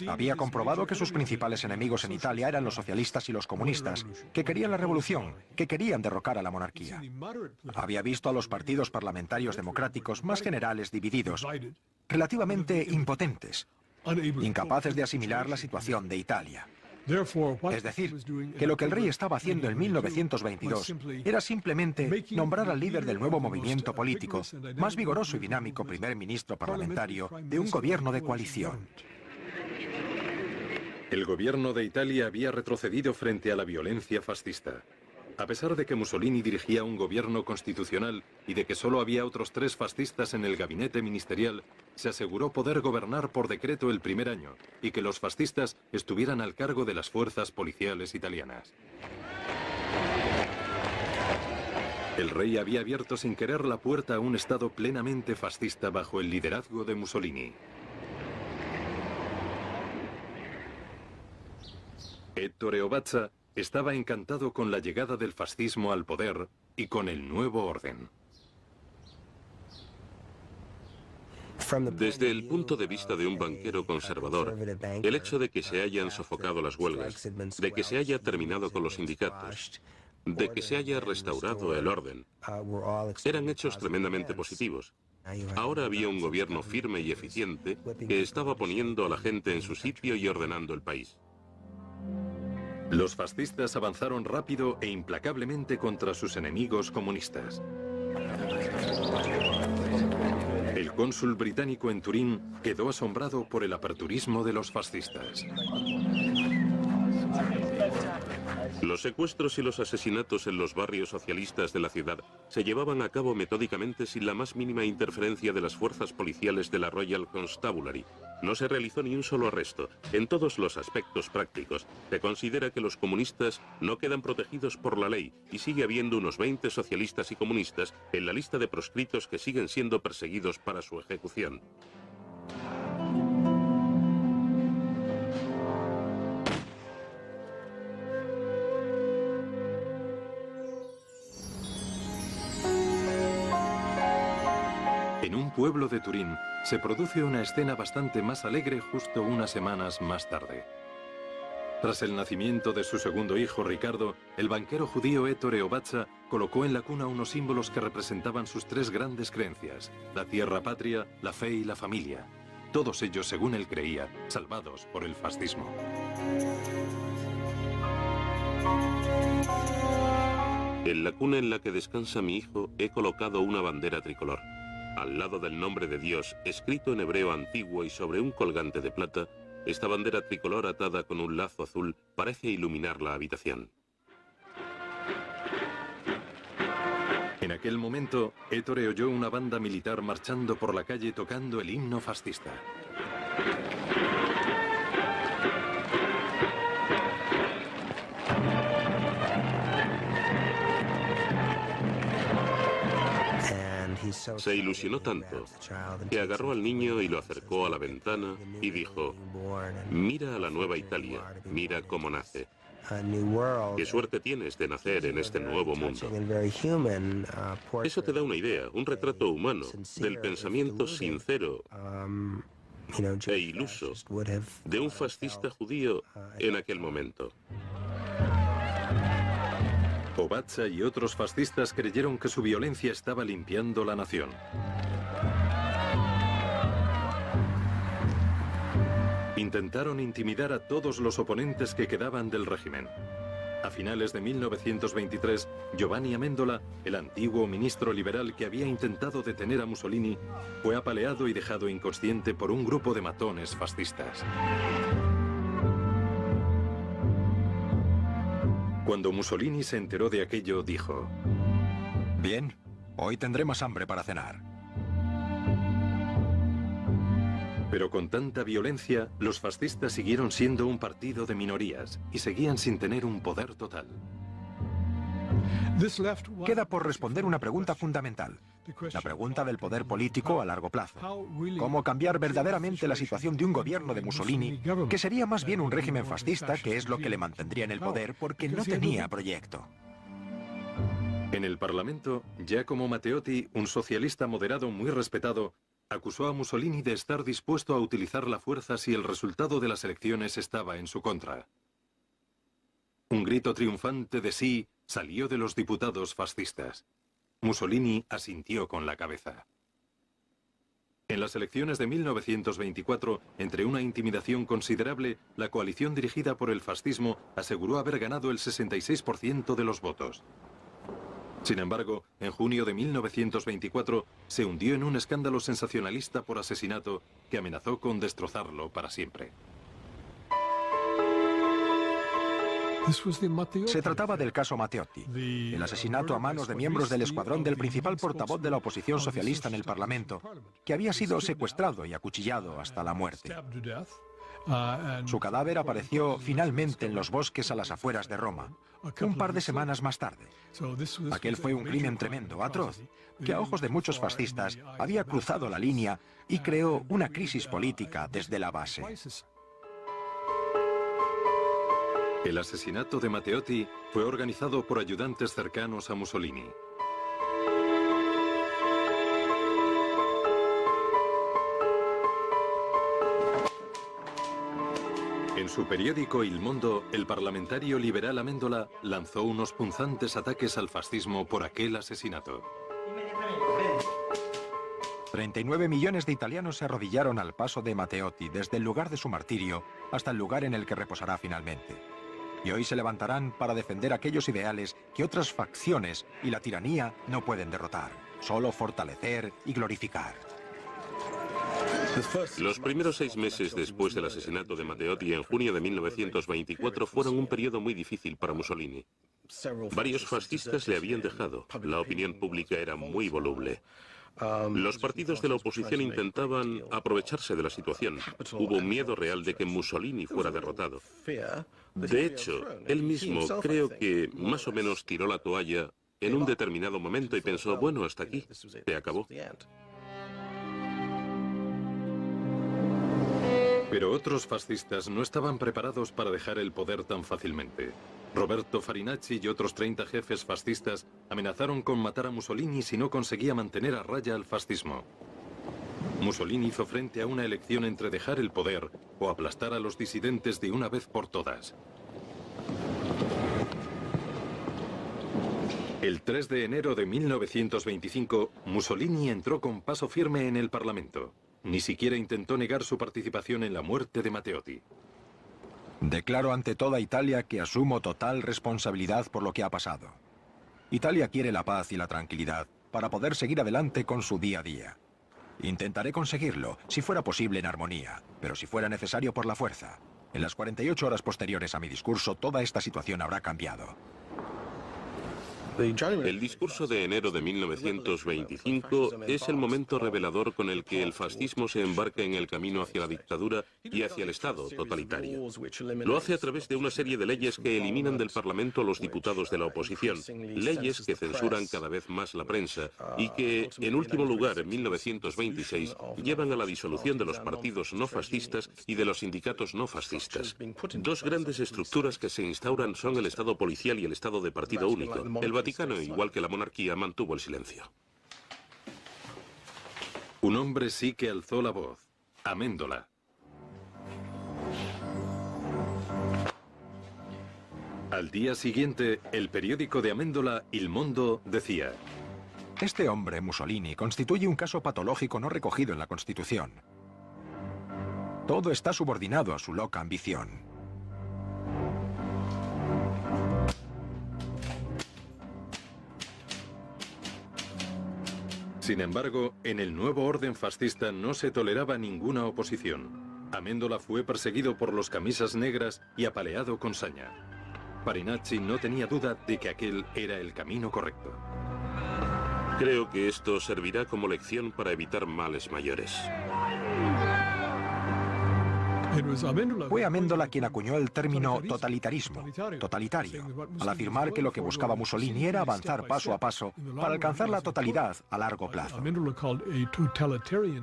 Había comprobado que sus principales enemigos en Italia eran los socialistas y los comunistas, que querían la revolución, que querían derrocar a la monarquía. Había visto a los partidos parlamentarios democráticos más generales divididos, relativamente impotentes, incapaces de asimilar la situación de Italia. Es decir, que lo que el rey estaba haciendo en 1922 era simplemente nombrar al líder del nuevo movimiento político, más vigoroso y dinámico primer ministro parlamentario de un gobierno de coalición. El gobierno de Italia había retrocedido frente a la violencia fascista. A pesar de que Mussolini dirigía un gobierno constitucional y de que solo había otros 3 fascistas en el gabinete ministerial, se aseguró poder gobernar por decreto el primer año y que los fascistas estuvieran al cargo de las fuerzas policiales italianas. El rey había abierto sin querer la puerta a un Estado plenamente fascista bajo el liderazgo de Mussolini. Ettore Ovaza estaba encantado con la llegada del fascismo al poder y con el nuevo orden. Desde el punto de vista de un banquero conservador, el hecho de que se hayan sofocado las huelgas, de que se haya terminado con los sindicatos, de que se haya restaurado el orden, eran hechos tremendamente positivos. Ahora había un gobierno firme y eficiente que estaba poniendo a la gente en su sitio y ordenando el país. Los fascistas avanzaron rápido e implacablemente contra sus enemigos comunistas. El cónsul británico en Turín quedó asombrado por el aperturismo de los fascistas. Los secuestros y los asesinatos en los barrios socialistas de la ciudad se llevaban a cabo metódicamente sin la más mínima interferencia de las fuerzas policiales de la Royal Constabulary. No se realizó ni un solo arresto. En todos los aspectos prácticos, se considera que los comunistas no quedan protegidos por la ley y sigue habiendo unos 20 socialistas y comunistas en la lista de proscritos que siguen siendo perseguidos para su ejecución. En un pueblo de Turín se produce una escena bastante más alegre justo unas semanas más tarde. Tras el nacimiento de su segundo hijo, Ricardo, el banquero judío Ettore Ovaza colocó en la cuna unos símbolos que representaban sus tres grandes creencias: la tierra patria, la fe y la familia. Todos ellos, según él creía, salvados por el fascismo. En la cuna en la que descansa mi hijo he colocado una bandera tricolor. Al lado del nombre de Dios, escrito en hebreo antiguo y sobre un colgante de plata, esta bandera tricolor atada con un lazo azul parece iluminar la habitación. En aquel momento, Ettore oyó una banda militar marchando por la calle tocando el himno fascista. Se ilusionó tanto que agarró al niño y lo acercó a la ventana y dijo: mira a la nueva Italia, mira cómo nace. Qué suerte tienes de nacer en este nuevo mundo. Eso te da una idea, un retrato humano del pensamiento sincero e iluso de un fascista judío en aquel momento. Ovaza y otros fascistas creyeron que su violencia estaba limpiando la nación. Intentaron intimidar a todos los oponentes que quedaban del régimen. A finales de 1923, Giovanni Amendola, el antiguo ministro liberal que había intentado detener a Mussolini, fue apaleado y dejado inconsciente por un grupo de matones fascistas. Cuando Mussolini se enteró de aquello, dijo: Bien, hoy tendré más hambre para cenar. Pero con tanta violencia, los fascistas siguieron siendo un partido de minorías y seguían sin tener un poder total. Queda por responder una pregunta fundamental, la pregunta del poder político a largo plazo. ¿Cómo cambiar verdaderamente la situación de un gobierno de Mussolini, que sería más bien un régimen fascista, que es lo que le mantendría en el poder porque no tenía proyecto? En el Parlamento, Giacomo Matteotti, un socialista moderado muy respetado, acusó a Mussolini de estar dispuesto a utilizar la fuerza si el resultado de las elecciones estaba en su contra. Un grito triunfante de sí salió de los diputados fascistas. Mussolini asintió con la cabeza. En las elecciones de 1924, entre una intimidación considerable, la coalición dirigida por el fascismo aseguró haber ganado el 66% de los votos. Sin embargo, en junio de 1924 se hundió en un escándalo sensacionalista por asesinato que amenazó con destrozarlo para siempre. Se trataba del caso Matteotti, el asesinato a manos de miembros del escuadrón del principal portavoz de la oposición socialista en el Parlamento, que había sido secuestrado y acuchillado hasta la muerte. Su cadáver apareció finalmente en los bosques a las afueras de Roma, un par de semanas más tarde. Aquel fue un crimen tremendo, atroz, que a ojos de muchos fascistas había cruzado la línea y creó una crisis política desde la base. El asesinato de Matteotti fue organizado por ayudantes cercanos a Mussolini. En su periódico Il Mondo, el parlamentario liberal Amendola lanzó unos punzantes ataques al fascismo por aquel asesinato. 39 millones de italianos se arrodillaron al paso de Matteotti desde el lugar de su martirio hasta el lugar en el que reposará finalmente. Y hoy se levantarán para defender aquellos ideales que otras facciones y la tiranía no pueden derrotar, solo fortalecer y glorificar. Los primeros 6 meses después del asesinato de Matteotti en junio de 1924 fueron un periodo muy difícil para Mussolini. Varios fascistas le habían dejado. La opinión pública era muy voluble. Los partidos de la oposición intentaban aprovecharse de la situación. Hubo un miedo real de que Mussolini fuera derrotado. De hecho, él mismo creo que más o menos tiró la toalla en un determinado momento y pensó, bueno, hasta aquí, se acabó. Pero otros fascistas no estaban preparados para dejar el poder tan fácilmente. Roberto Farinacci y otros 30 jefes fascistas amenazaron con matar a Mussolini si no conseguía mantener a raya al fascismo. Mussolini hizo frente a una elección entre dejar el poder o aplastar a los disidentes de una vez por todas. El 3 de enero de 1925, Mussolini entró con paso firme en el Parlamento. Ni siquiera intentó negar su participación en la muerte de Matteotti. Declaro ante toda Italia que asumo total responsabilidad por lo que ha pasado. Italia quiere la paz y la tranquilidad para poder seguir adelante con su día a día. Intentaré conseguirlo, si fuera posible en armonía, pero si fuera necesario por la fuerza. En las 48 horas posteriores a mi discurso, toda esta situación habrá cambiado. El discurso de enero de 1925 es el momento revelador con el que el fascismo se embarca en el camino hacia la dictadura y hacia el Estado totalitario. Lo hace a través de una serie de leyes que eliminan del Parlamento a los diputados de la oposición, leyes que censuran cada vez más la prensa y que, en último lugar, en 1926, llevan a la disolución de los partidos no fascistas y de los sindicatos no fascistas. Dos grandes estructuras que se instauran son el Estado policial y el Estado de partido único. El Vaticano, igual que la monarquía, mantuvo el silencio. Un hombre sí que alzó la voz. Amendola. Al día siguiente, el periódico de Amendola, Il Mondo, decía: Este hombre, Mussolini, constituye un caso patológico no recogido en la Constitución. Todo está subordinado a su loca ambición. Sin embargo, en el nuevo orden fascista no se toleraba ninguna oposición. Amendola fue perseguido por los camisas negras y apaleado con saña. Farinacci no tenía duda de que aquel era el camino correcto. Creo que esto servirá como lección para evitar males mayores. Fue Amendola quien acuñó el término totalitarismo, totalitario, al afirmar que lo que buscaba Mussolini era avanzar paso a paso para alcanzar la totalidad a largo plazo.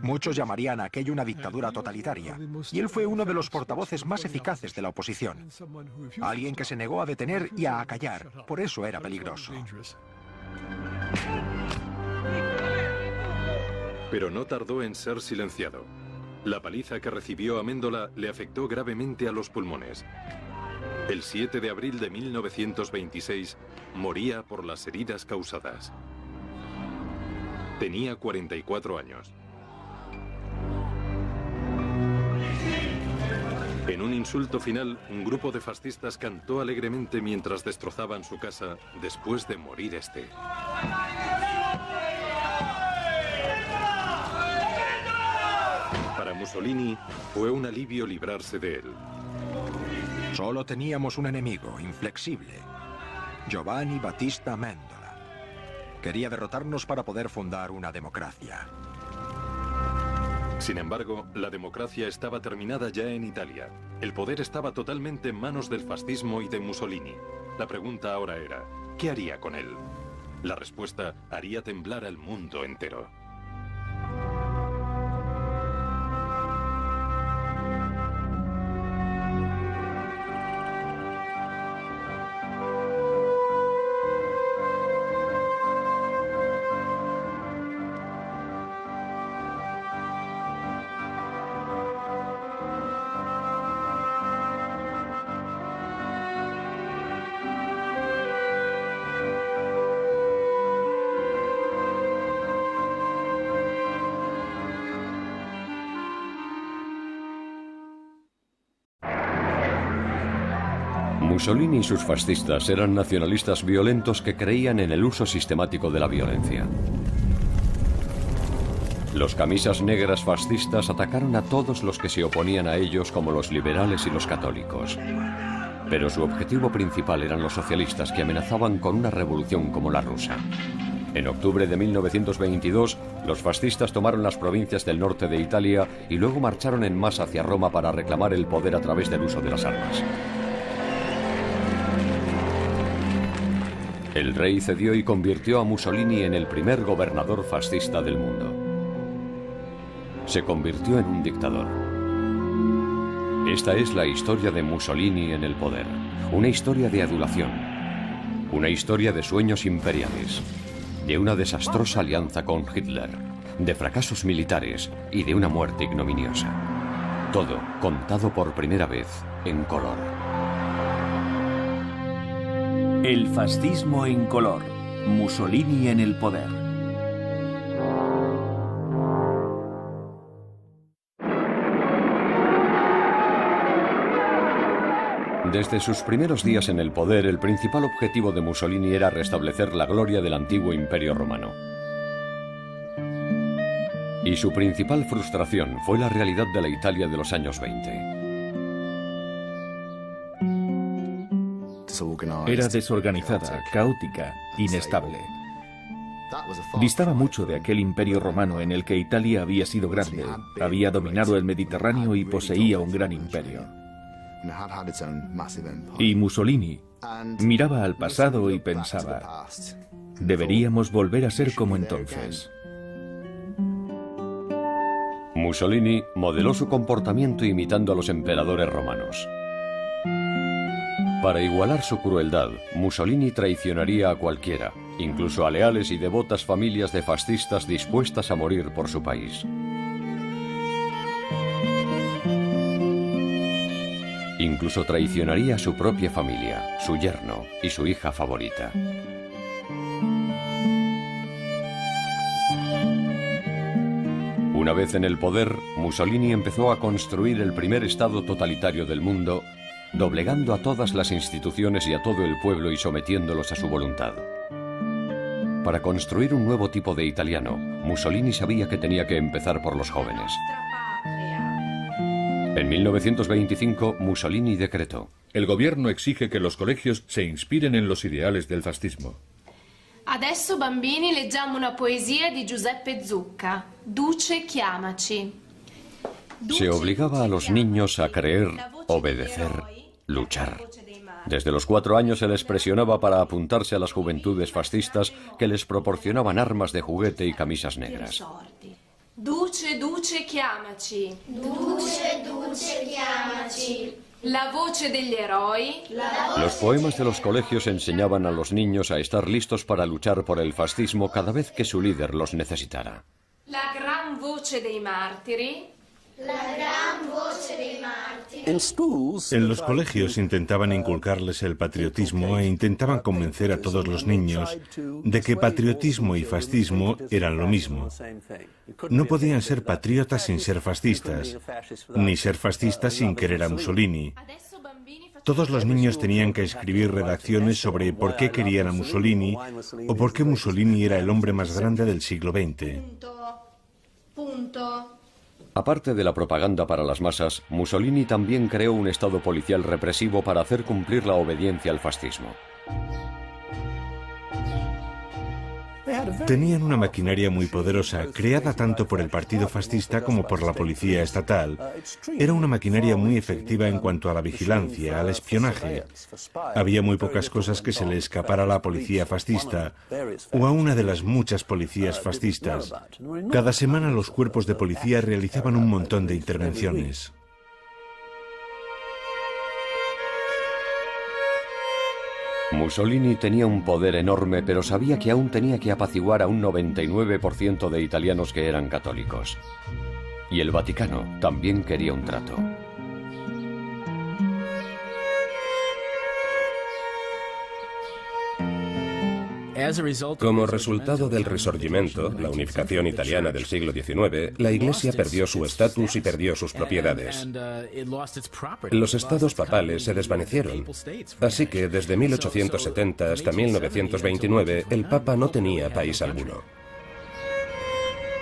Muchos llamarían a aquello una dictadura totalitaria, y él fue uno de los portavoces más eficaces de la oposición. Alguien que se negó a detener y a acallar, por eso era peligroso. Pero no tardó en ser silenciado. La paliza que recibió Amendola le afectó gravemente a los pulmones. El 7 de abril de 1926 moría por las heridas causadas. Tenía 44 años. En un insulto final, un grupo de fascistas cantó alegremente mientras destrozaban su casa después de morir este. Para Mussolini fue un alivio librarse de él. Solo teníamos un enemigo, inflexible: Giovanni Battista Amendola. Quería derrotarnos para poder fundar una democracia. Sin embargo, la democracia estaba terminada ya en Italia. El poder estaba totalmente en manos del fascismo y de Mussolini. La pregunta ahora era, ¿qué haría con él? La respuesta haría temblar al mundo entero. Mussolini y sus fascistas eran nacionalistas violentos que creían en el uso sistemático de la violencia. Los camisas negras fascistas atacaron a todos los que se oponían a ellos, como los liberales y los católicos. Pero su objetivo principal eran los socialistas, que amenazaban con una revolución como la rusa. En octubre de 1922, los fascistas tomaron las provincias del norte de Italia y luego marcharon en masa hacia Roma para reclamar el poder a través del uso de las armas. El rey cedió y convirtió a Mussolini en el primer gobernador fascista del mundo. Se convirtió en un dictador. Esta es la historia de Mussolini en el poder. Una historia de adulación. Una historia de sueños imperiales. De una desastrosa alianza con Hitler. De fracasos militares y de una muerte ignominiosa. Todo contado por primera vez en color. El fascismo en color. Mussolini en el poder. Desde sus primeros días en el poder, el principal objetivo de Mussolini era restablecer la gloria del antiguo Imperio Romano. Y su principal frustración fue la realidad de la Italia de los años 20. Era desorganizada, caótica, inestable. Distaba mucho de aquel imperio romano en el que Italia había sido grande, había dominado el Mediterráneo y poseía un gran imperio. Y Mussolini miraba al pasado y pensaba, deberíamos volver a ser como entonces. Mussolini modeló su comportamiento imitando a los emperadores romanos. Para igualar su crueldad, Mussolini traicionaría a cualquiera, incluso a leales y devotas familias de fascistas dispuestas a morir por su país. Incluso traicionaría a su propia familia, su yerno y su hija favorita. Una vez en el poder, Mussolini empezó a construir el primer estado totalitario del mundo, doblegando a todas las instituciones y a todo el pueblo y sometiéndolos a su voluntad. Para construir un nuevo tipo de italiano, Mussolini sabía que tenía que empezar por los jóvenes. En 1925, Mussolini decretó: el gobierno exige que los colegios se inspiren en los ideales del fascismo. Adesso bambini leggiamo una poesia di Giuseppe Zucca, Duce chiamaci. Se obligaba a los niños a creer, obedecer, luchar. Desde los 4 años se les presionaba para apuntarse a las juventudes fascistas que les proporcionaban armas de juguete y camisas negras. Duce, duce, chiamaci. Duce, duce, chiamaci. La voce degli eroi. Los poemas de los colegios enseñaban a los niños a estar listos para luchar por el fascismo cada vez que su líder los necesitara. La gran voce dei martiri. La gran voce dei martiri. En los colegios intentaban inculcarles el patriotismo e intentaban convencer a todos los niños de que patriotismo y fascismo eran lo mismo. No podían ser patriotas sin ser fascistas, ni ser fascistas sin querer a Mussolini. Todos los niños tenían que escribir redacciones sobre por qué querían a Mussolini o por qué Mussolini era el hombre más grande del siglo XX. Aparte de la propaganda para las masas, Mussolini también creó un estado policial represivo para hacer cumplir la obediencia al fascismo. Tenían una maquinaria muy poderosa, creada tanto por el partido fascista como por la policía estatal. Era una maquinaria muy efectiva en cuanto a la vigilancia, al espionaje. Había muy pocas cosas que se le escapara a la policía fascista, o a una de las muchas policías fascistas. Cada semana los cuerpos de policía realizaban un montón de intervenciones. Mussolini tenía un poder enorme, pero sabía que aún tenía que apaciguar a un 99% de italianos que eran católicos. Y el Vaticano también quería un trato. Como resultado del Risorgimento, la unificación italiana del siglo XIX, la Iglesia perdió su estatus y perdió sus propiedades. Los estados papales se desvanecieron, así que desde 1870 hasta 1929 el Papa no tenía país alguno.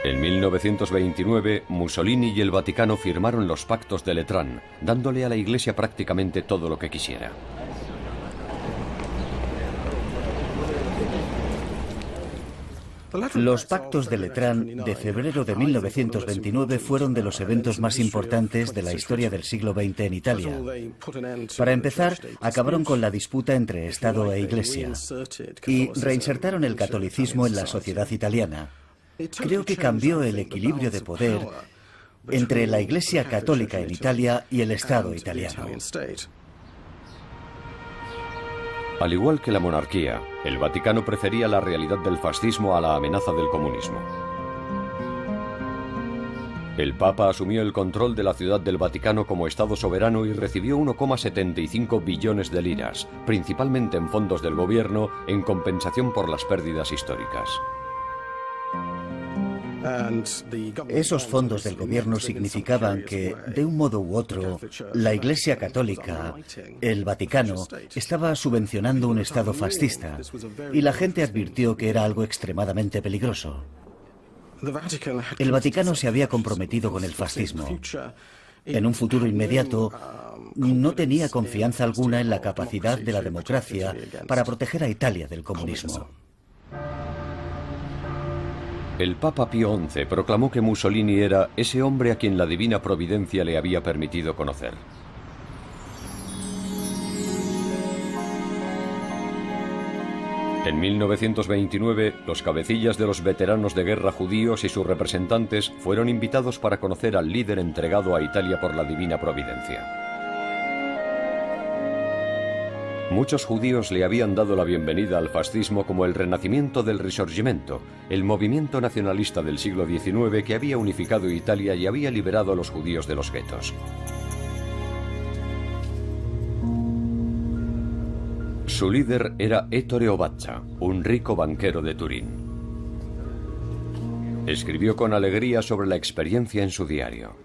En 1929, Mussolini y el Vaticano firmaron los pactos de Letrán, dándole a la Iglesia prácticamente todo lo que quisiera. Los pactos de Letrán de febrero de 1929 fueron de los eventos más importantes de la historia del siglo XX en Italia. Para empezar, acabaron con la disputa entre Estado e Iglesia y reinsertaron el catolicismo en la sociedad italiana. Creo que cambió el equilibrio de poder entre la Iglesia católica en Italia y el Estado italiano. Al igual que la monarquía, el Vaticano prefería la realidad del fascismo a la amenaza del comunismo. El Papa asumió el control de la Ciudad del Vaticano como Estado soberano y recibió 1,75 billones de liras, principalmente en fondos del gobierno, en compensación por las pérdidas históricas. Esos fondos del gobierno significaban que, de un modo u otro, la Iglesia Católica, el Vaticano, estaba subvencionando un Estado fascista, y la gente advirtió que era algo extremadamente peligroso. El Vaticano se había comprometido con el fascismo. En un futuro inmediato, no tenía confianza alguna en la capacidad de la democracia para proteger a Italia del comunismo. El Papa Pío XI proclamó que Mussolini era ese hombre a quien la divina providencia le había permitido conocer. En 1929, los cabecillas de los veteranos de guerra judíos y sus representantes fueron invitados para conocer al líder entregado a Italia por la divina providencia. Muchos judíos le habían dado la bienvenida al fascismo como el renacimiento del Risorgimento, el movimiento nacionalista del siglo XIX que había unificado Italia y había liberado a los judíos de los guetos. Su líder era Ettore Obaccia, un rico banquero de Turín. Escribió con alegría sobre la experiencia en su diario.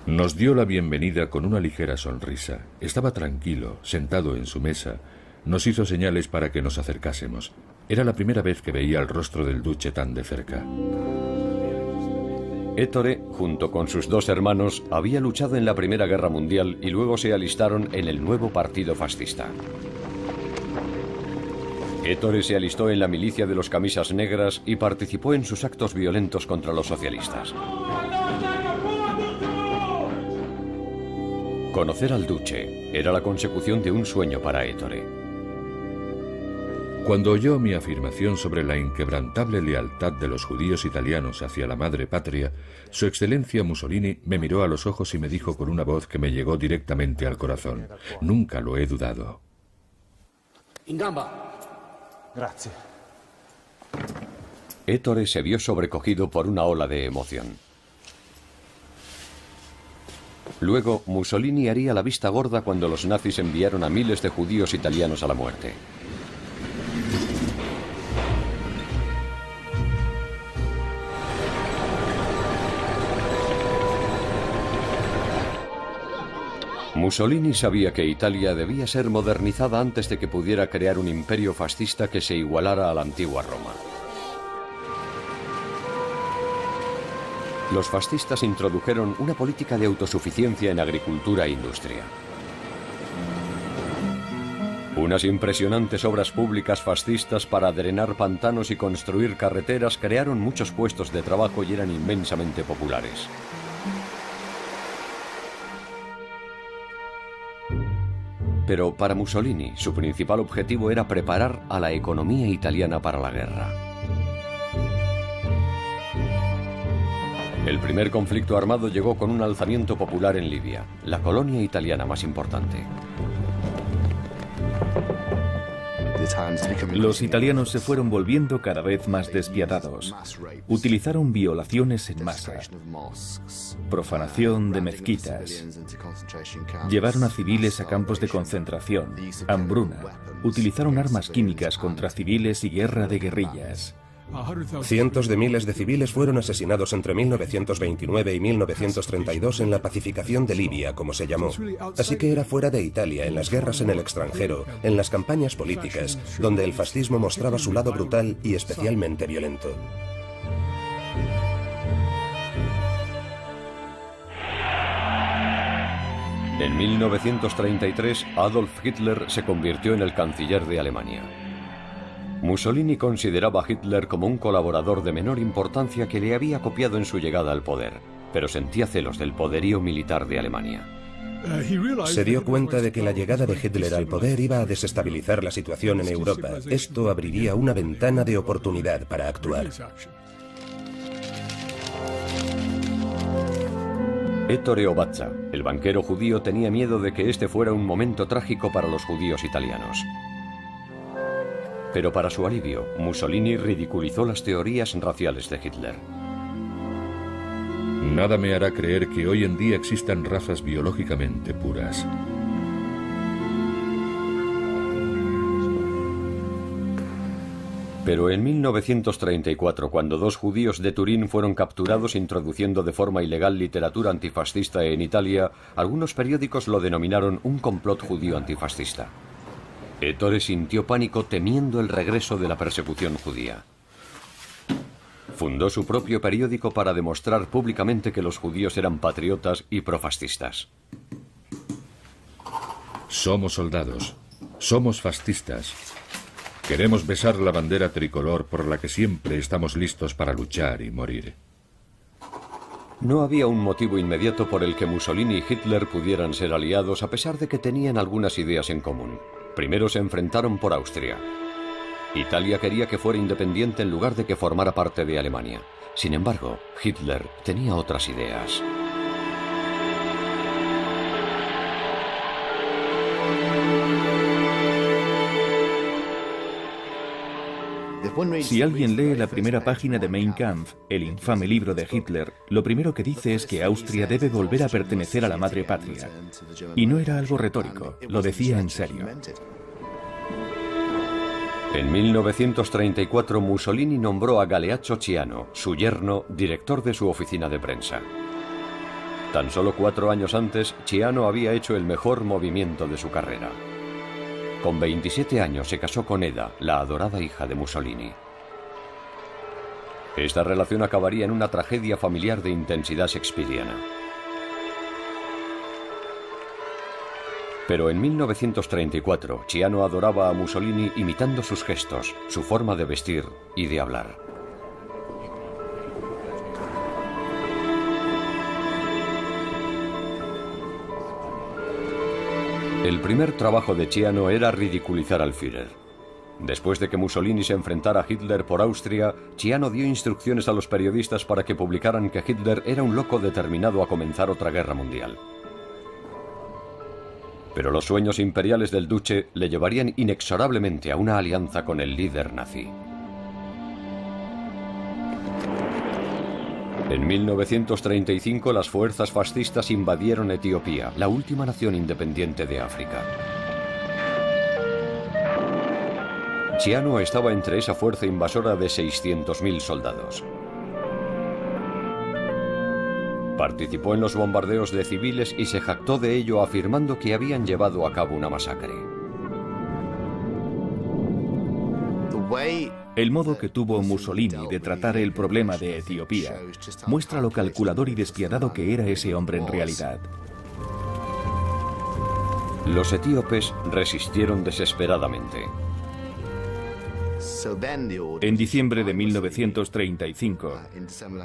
Nos dio la bienvenida con una ligera sonrisa. Estaba tranquilo, sentado en su mesa. Nos hizo señales para que nos acercásemos. Era la primera vez que veía el rostro del duce tan de cerca. Ettore, junto con sus dos hermanos, había luchado en la Primera Guerra Mundial y luego se alistaron en el nuevo partido fascista. Ettore se alistó en la milicia de los camisas negras y participó en sus actos violentos contra los socialistas. Conocer al duce era la consecución de un sueño para Ettore. Cuando oyó mi afirmación sobre la inquebrantable lealtad de los judíos italianos hacia la madre patria, Su Excelencia Mussolini me miró a los ojos y me dijo con una voz que me llegó directamente al corazón: nunca lo he dudado. In gamba. Grazie. Ettore se vio sobrecogido por una ola de emoción. Luego, Mussolini haría la vista gorda cuando los nazis enviaron a miles de judíos italianos a la muerte. Mussolini sabía que Italia debía ser modernizada antes de que pudiera crear un imperio fascista que se igualara a la antigua Roma. Los fascistas introdujeron una política de autosuficiencia en agricultura e industria. Unas impresionantes obras públicas fascistas para drenar pantanos y construir carreteras crearon muchos puestos de trabajo y eran inmensamente populares. Pero para Mussolini, su principal objetivo era preparar a la economía italiana para la guerra. El primer conflicto armado llegó con un alzamiento popular en Libia, la colonia italiana más importante. Los italianos se fueron volviendo cada vez más despiadados. Utilizaron violaciones en masa, profanación de mezquitas, llevaron a civiles a campos de concentración, hambruna, utilizaron armas químicas contra civiles y guerra de guerrillas. Cientos de miles de civiles fueron asesinados entre 1929 y 1932 en la pacificación de Libia, como se llamó. Así que era fuera de Italia, en las guerras en el extranjero, en las campañas políticas, donde el fascismo mostraba su lado brutal y especialmente violento. En 1933, Adolf Hitler se convirtió en el canciller de Alemania. Mussolini consideraba a Hitler como un colaborador de menor importancia que le había copiado en su llegada al poder, pero sentía celos del poderío militar de Alemania. Se dio cuenta de que la llegada de Hitler al poder iba a desestabilizar la situación en Europa. Esto abriría una ventana de oportunidad para actuar. Ettore Obatza, el banquero judío, tenía miedo de que este fuera un momento trágico para los judíos italianos. Pero para su alivio, Mussolini ridiculizó las teorías raciales de Hitler. Nada me hará creer que hoy en día existan razas biológicamente puras. Pero en 1934, cuando 2 judíos de Turín fueron capturados introduciendo de forma ilegal literatura antifascista en Italia, algunos periódicos lo denominaron un complot judío antifascista. Ettore sintió pánico temiendo el regreso de la persecución judía. Fundó su propio periódico para demostrar públicamente que los judíos eran patriotas y profascistas. Somos soldados. Somos fascistas. Queremos besar la bandera tricolor por la que siempre estamos listos para luchar y morir. No había un motivo inmediato por el que Mussolini y Hitler pudieran ser aliados, a pesar de que tenían algunas ideas en común. Primero se enfrentaron por Austria. Italia quería que fuera independiente en lugar de que formara parte de Alemania. Sin embargo, Hitler tenía otras ideas. Si alguien lee la primera página de Mein Kampf, el infame libro de Hitler, lo primero que dice es que Austria debe volver a pertenecer a la madre patria. Y no era algo retórico, lo decía en serio. En 1934, Mussolini nombró a Galeazzo Ciano, su yerno, director de su oficina de prensa. Tan solo 4 años antes, Ciano había hecho el mejor movimiento de su carrera. Con 27 años se casó con Eda, la adorada hija de Mussolini. Esta relación acabaría en una tragedia familiar de intensidad shakespeariana. Pero en 1934, Ciano adoraba a Mussolini imitando sus gestos, su forma de vestir y de hablar. El primer trabajo de Ciano era ridiculizar al Führer. Después de que Mussolini se enfrentara a Hitler por Austria, Ciano dio instrucciones a los periodistas para que publicaran que Hitler era un loco determinado a comenzar otra guerra mundial. Pero los sueños imperiales del duce le llevarían inexorablemente a una alianza con el líder nazi. En 1935 las fuerzas fascistas invadieron Etiopía, la última nación independiente de África. Ciano estaba entre esa fuerza invasora de 600.000 soldados. Participó en los bombardeos de civiles y se jactó de ello afirmando que habían llevado a cabo una masacre. El modo que tuvo Mussolini de tratar el problema de Etiopía muestra lo calculador y despiadado que era ese hombre en realidad. Los etíopes resistieron desesperadamente. En diciembre de 1935,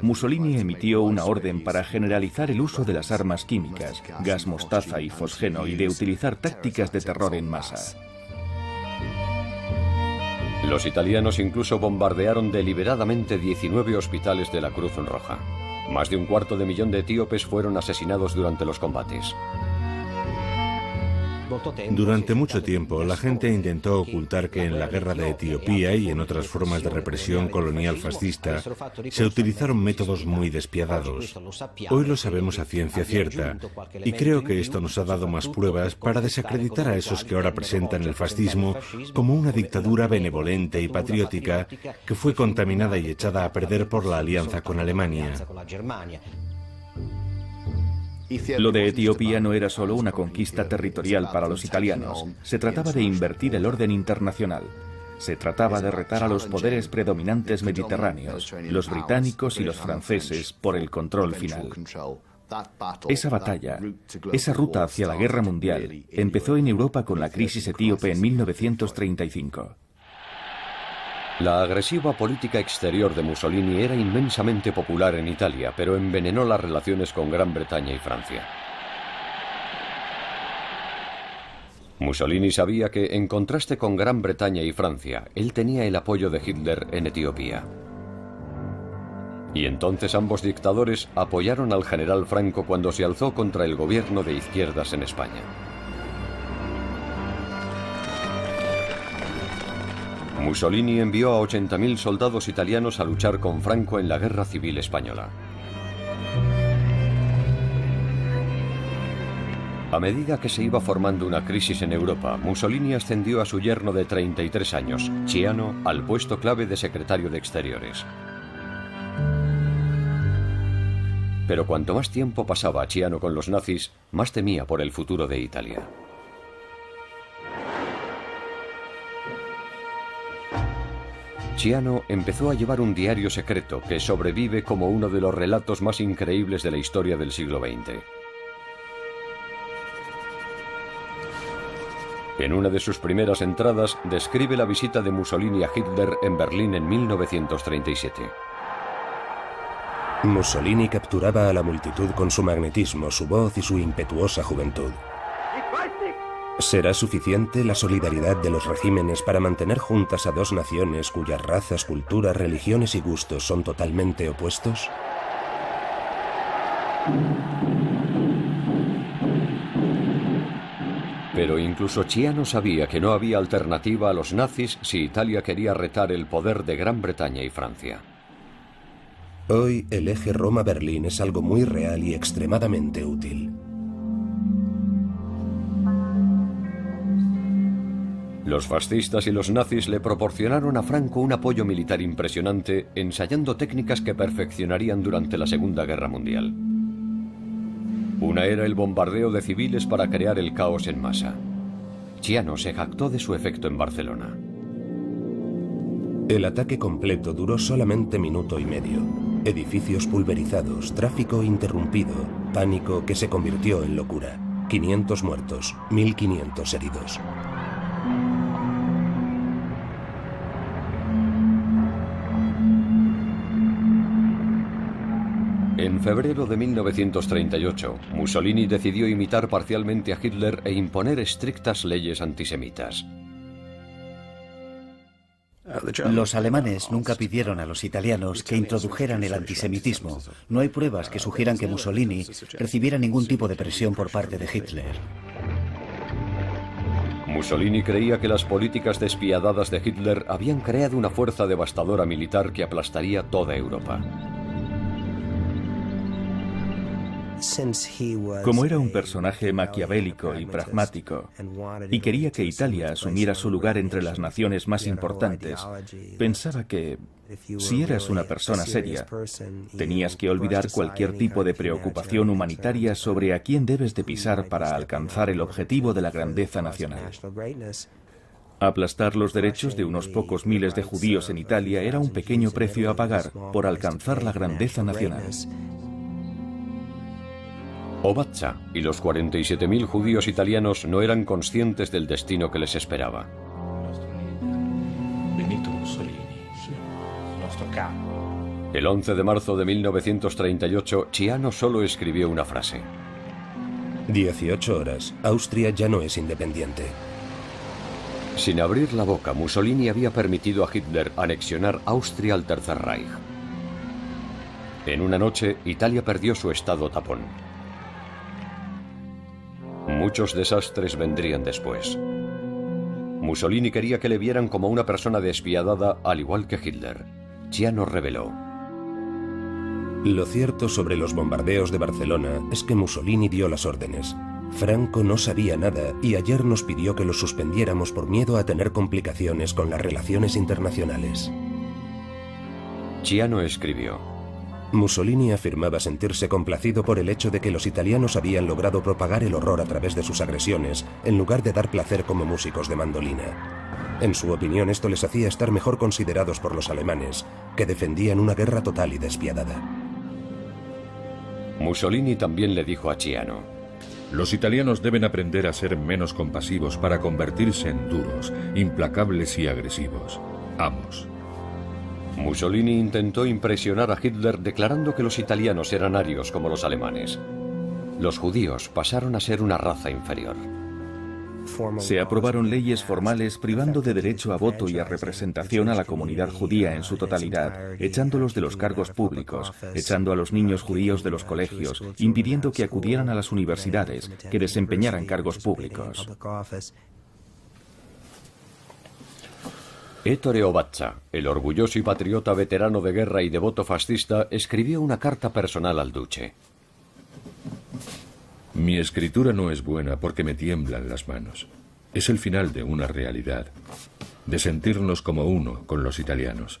Mussolini emitió una orden para generalizar el uso de las armas químicas, gas mostaza y fosgeno, y de utilizar tácticas de terror en masa. Los italianos incluso bombardearon deliberadamente 19 hospitales de la Cruz Roja. Más de 250.000 de etíopes fueron asesinados durante los combates. Durante mucho tiempo, la gente intentó ocultar que en la guerra de Etiopía y en otras formas de represión colonial fascista se utilizaron métodos muy despiadados. Hoy lo sabemos a ciencia cierta, y creo que esto nos ha dado más pruebas para desacreditar a esos que ahora presentan el fascismo como una dictadura benevolente y patriótica que fue contaminada y echada a perder por la alianza con Alemania. Lo de Etiopía no era solo una conquista territorial para los italianos, se trataba de invertir el orden internacional. Se trataba de retar a los poderes predominantes mediterráneos, los británicos y los franceses, por el control final. Esa batalla, esa ruta hacia la guerra mundial, empezó en Europa con la crisis etíope en 1935. La agresiva política exterior de Mussolini era inmensamente popular en Italia, pero envenenó las relaciones con Gran Bretaña y Francia. Mussolini sabía que, en contraste con Gran Bretaña y Francia, él tenía el apoyo de Hitler en Etiopía. Y entonces ambos dictadores apoyaron al general Franco cuando se alzó contra el gobierno de izquierdas en España. Mussolini envió a 80.000 soldados italianos a luchar con Franco en la Guerra Civil Española. A medida que se iba formando una crisis en Europa, Mussolini ascendió a su yerno de 33 años, Ciano, al puesto clave de secretario de Exteriores. Pero cuanto más tiempo pasaba Ciano con los nazis, más temía por el futuro de Italia. Ciano empezó a llevar un diario secreto que sobrevive como uno de los relatos más increíbles de la historia del siglo XX. En una de sus primeras entradas describe la visita de Mussolini a Hitler en Berlín en 1937. Mussolini capturaba a la multitud con su magnetismo, su voz y su impetuosa juventud. ¿Será suficiente la solidaridad de los regímenes para mantener juntas a dos naciones cuyas razas, culturas, religiones y gustos son totalmente opuestos? Pero incluso Ciano sabía que no había alternativa a los nazis si Italia quería retar el poder de Gran Bretaña y Francia. Hoy el eje Roma-Berlín es algo muy real y extremadamente útil. Los fascistas y los nazis le proporcionaron a Franco un apoyo militar impresionante, ensayando técnicas que perfeccionarían durante la Segunda Guerra Mundial. Una era el bombardeo de civiles para crear el caos en masa. Ciano se jactó de su efecto en Barcelona. El ataque completo duró solamente minuto y medio. Edificios pulverizados, tráfico interrumpido, pánico que se convirtió en locura. 500 muertos, 1.500 heridos. En febrero de 1938, Mussolini decidió imitar parcialmente a Hitler e imponer estrictas leyes antisemitas. Los alemanes nunca pidieron a los italianos que introdujeran el antisemitismo. No hay pruebas que sugieran que Mussolini recibiera ningún tipo de presión por parte de Hitler. Mussolini creía que las políticas despiadadas de Hitler habían creado una fuerza devastadora militar que aplastaría toda Europa. Como era un personaje maquiavélico y pragmático, y quería que Italia asumiera su lugar entre las naciones más importantes, pensaba que, si eras una persona seria, tenías que olvidar cualquier tipo de preocupación humanitaria sobre a quién debes de pisar para alcanzar el objetivo de la grandeza nacional. Aplastar los derechos de unos pocos miles de judíos en Italia era un pequeño precio a pagar por alcanzar la grandeza nacional. Obatza y los 47.000 judíos italianos no eran conscientes del destino que les esperaba. Benito Mussolini, nuestro capo. El 11 de marzo de 1938, Ciano solo escribió una frase. 18 horas. Austria ya no es independiente. Sin abrir la boca, Mussolini había permitido a Hitler anexionar Austria al Tercer Reich. En una noche, Italia perdió su estado tapón. Muchos desastres vendrían después. Mussolini quería que le vieran como una persona despiadada, al igual que Hitler. Ciano reveló: lo cierto sobre los bombardeos de Barcelona es que Mussolini dio las órdenes. Franco no sabía nada y ayer nos pidió que los suspendiéramos por miedo a tener complicaciones con las relaciones internacionales. Ciano escribió: Mussolini afirmaba sentirse complacido por el hecho de que los italianos habían logrado propagar el horror a través de sus agresiones, en lugar de dar placer como músicos de mandolina. En su opinión, esto les hacía estar mejor considerados por los alemanes, que defendían una guerra total y despiadada. Mussolini también le dijo a Ciano: los italianos deben aprender a ser menos compasivos para convertirse en duros, implacables y agresivos. Amos. Mussolini intentó impresionar a Hitler declarando que los italianos eran arios como los alemanes. Los judíos pasaron a ser una raza inferior. Se aprobaron leyes formales privando de derecho a voto y a representación a la comunidad judía en su totalidad, echándolos de los cargos públicos, echando a los niños judíos de los colegios, impidiendo que acudieran a las universidades, que desempeñaran cargos públicos. Ettore Obatza, el orgulloso y patriota veterano de guerra y devoto fascista, escribió una carta personal al duce. Mi escritura no es buena porque me tiemblan las manos. Es el final de una realidad, de sentirnos como uno con los italianos.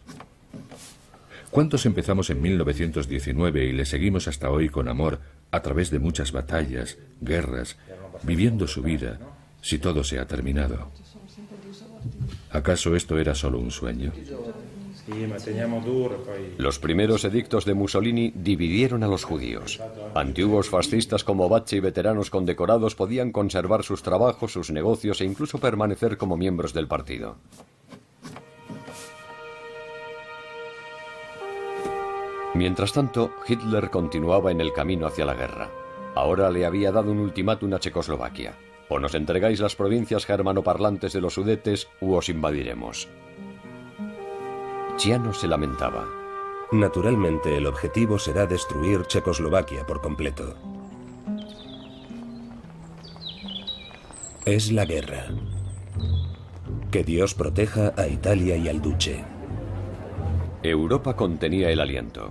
¿Cuántos empezamos en 1919 y le seguimos hasta hoy con amor a través de muchas batallas, guerras, viviendo su vida, si todo se ha terminado? ¿Acaso esto era solo un sueño? Los primeros edictos de Mussolini dividieron a los judíos. Antiguos fascistas como Obatza y veteranos condecorados podían conservar sus trabajos, sus negocios e incluso permanecer como miembros del partido. Mientras tanto, Hitler continuaba en el camino hacia la guerra. Ahora le había dado un ultimátum a Checoslovaquia: o nos entregáis las provincias germanoparlantes de los Sudetes u os invadiremos. Ciano se lamentaba. Naturalmente, el objetivo será destruir Checoslovaquia por completo. Es la guerra. Que Dios proteja a Italia y al duce. Europa contenía el aliento.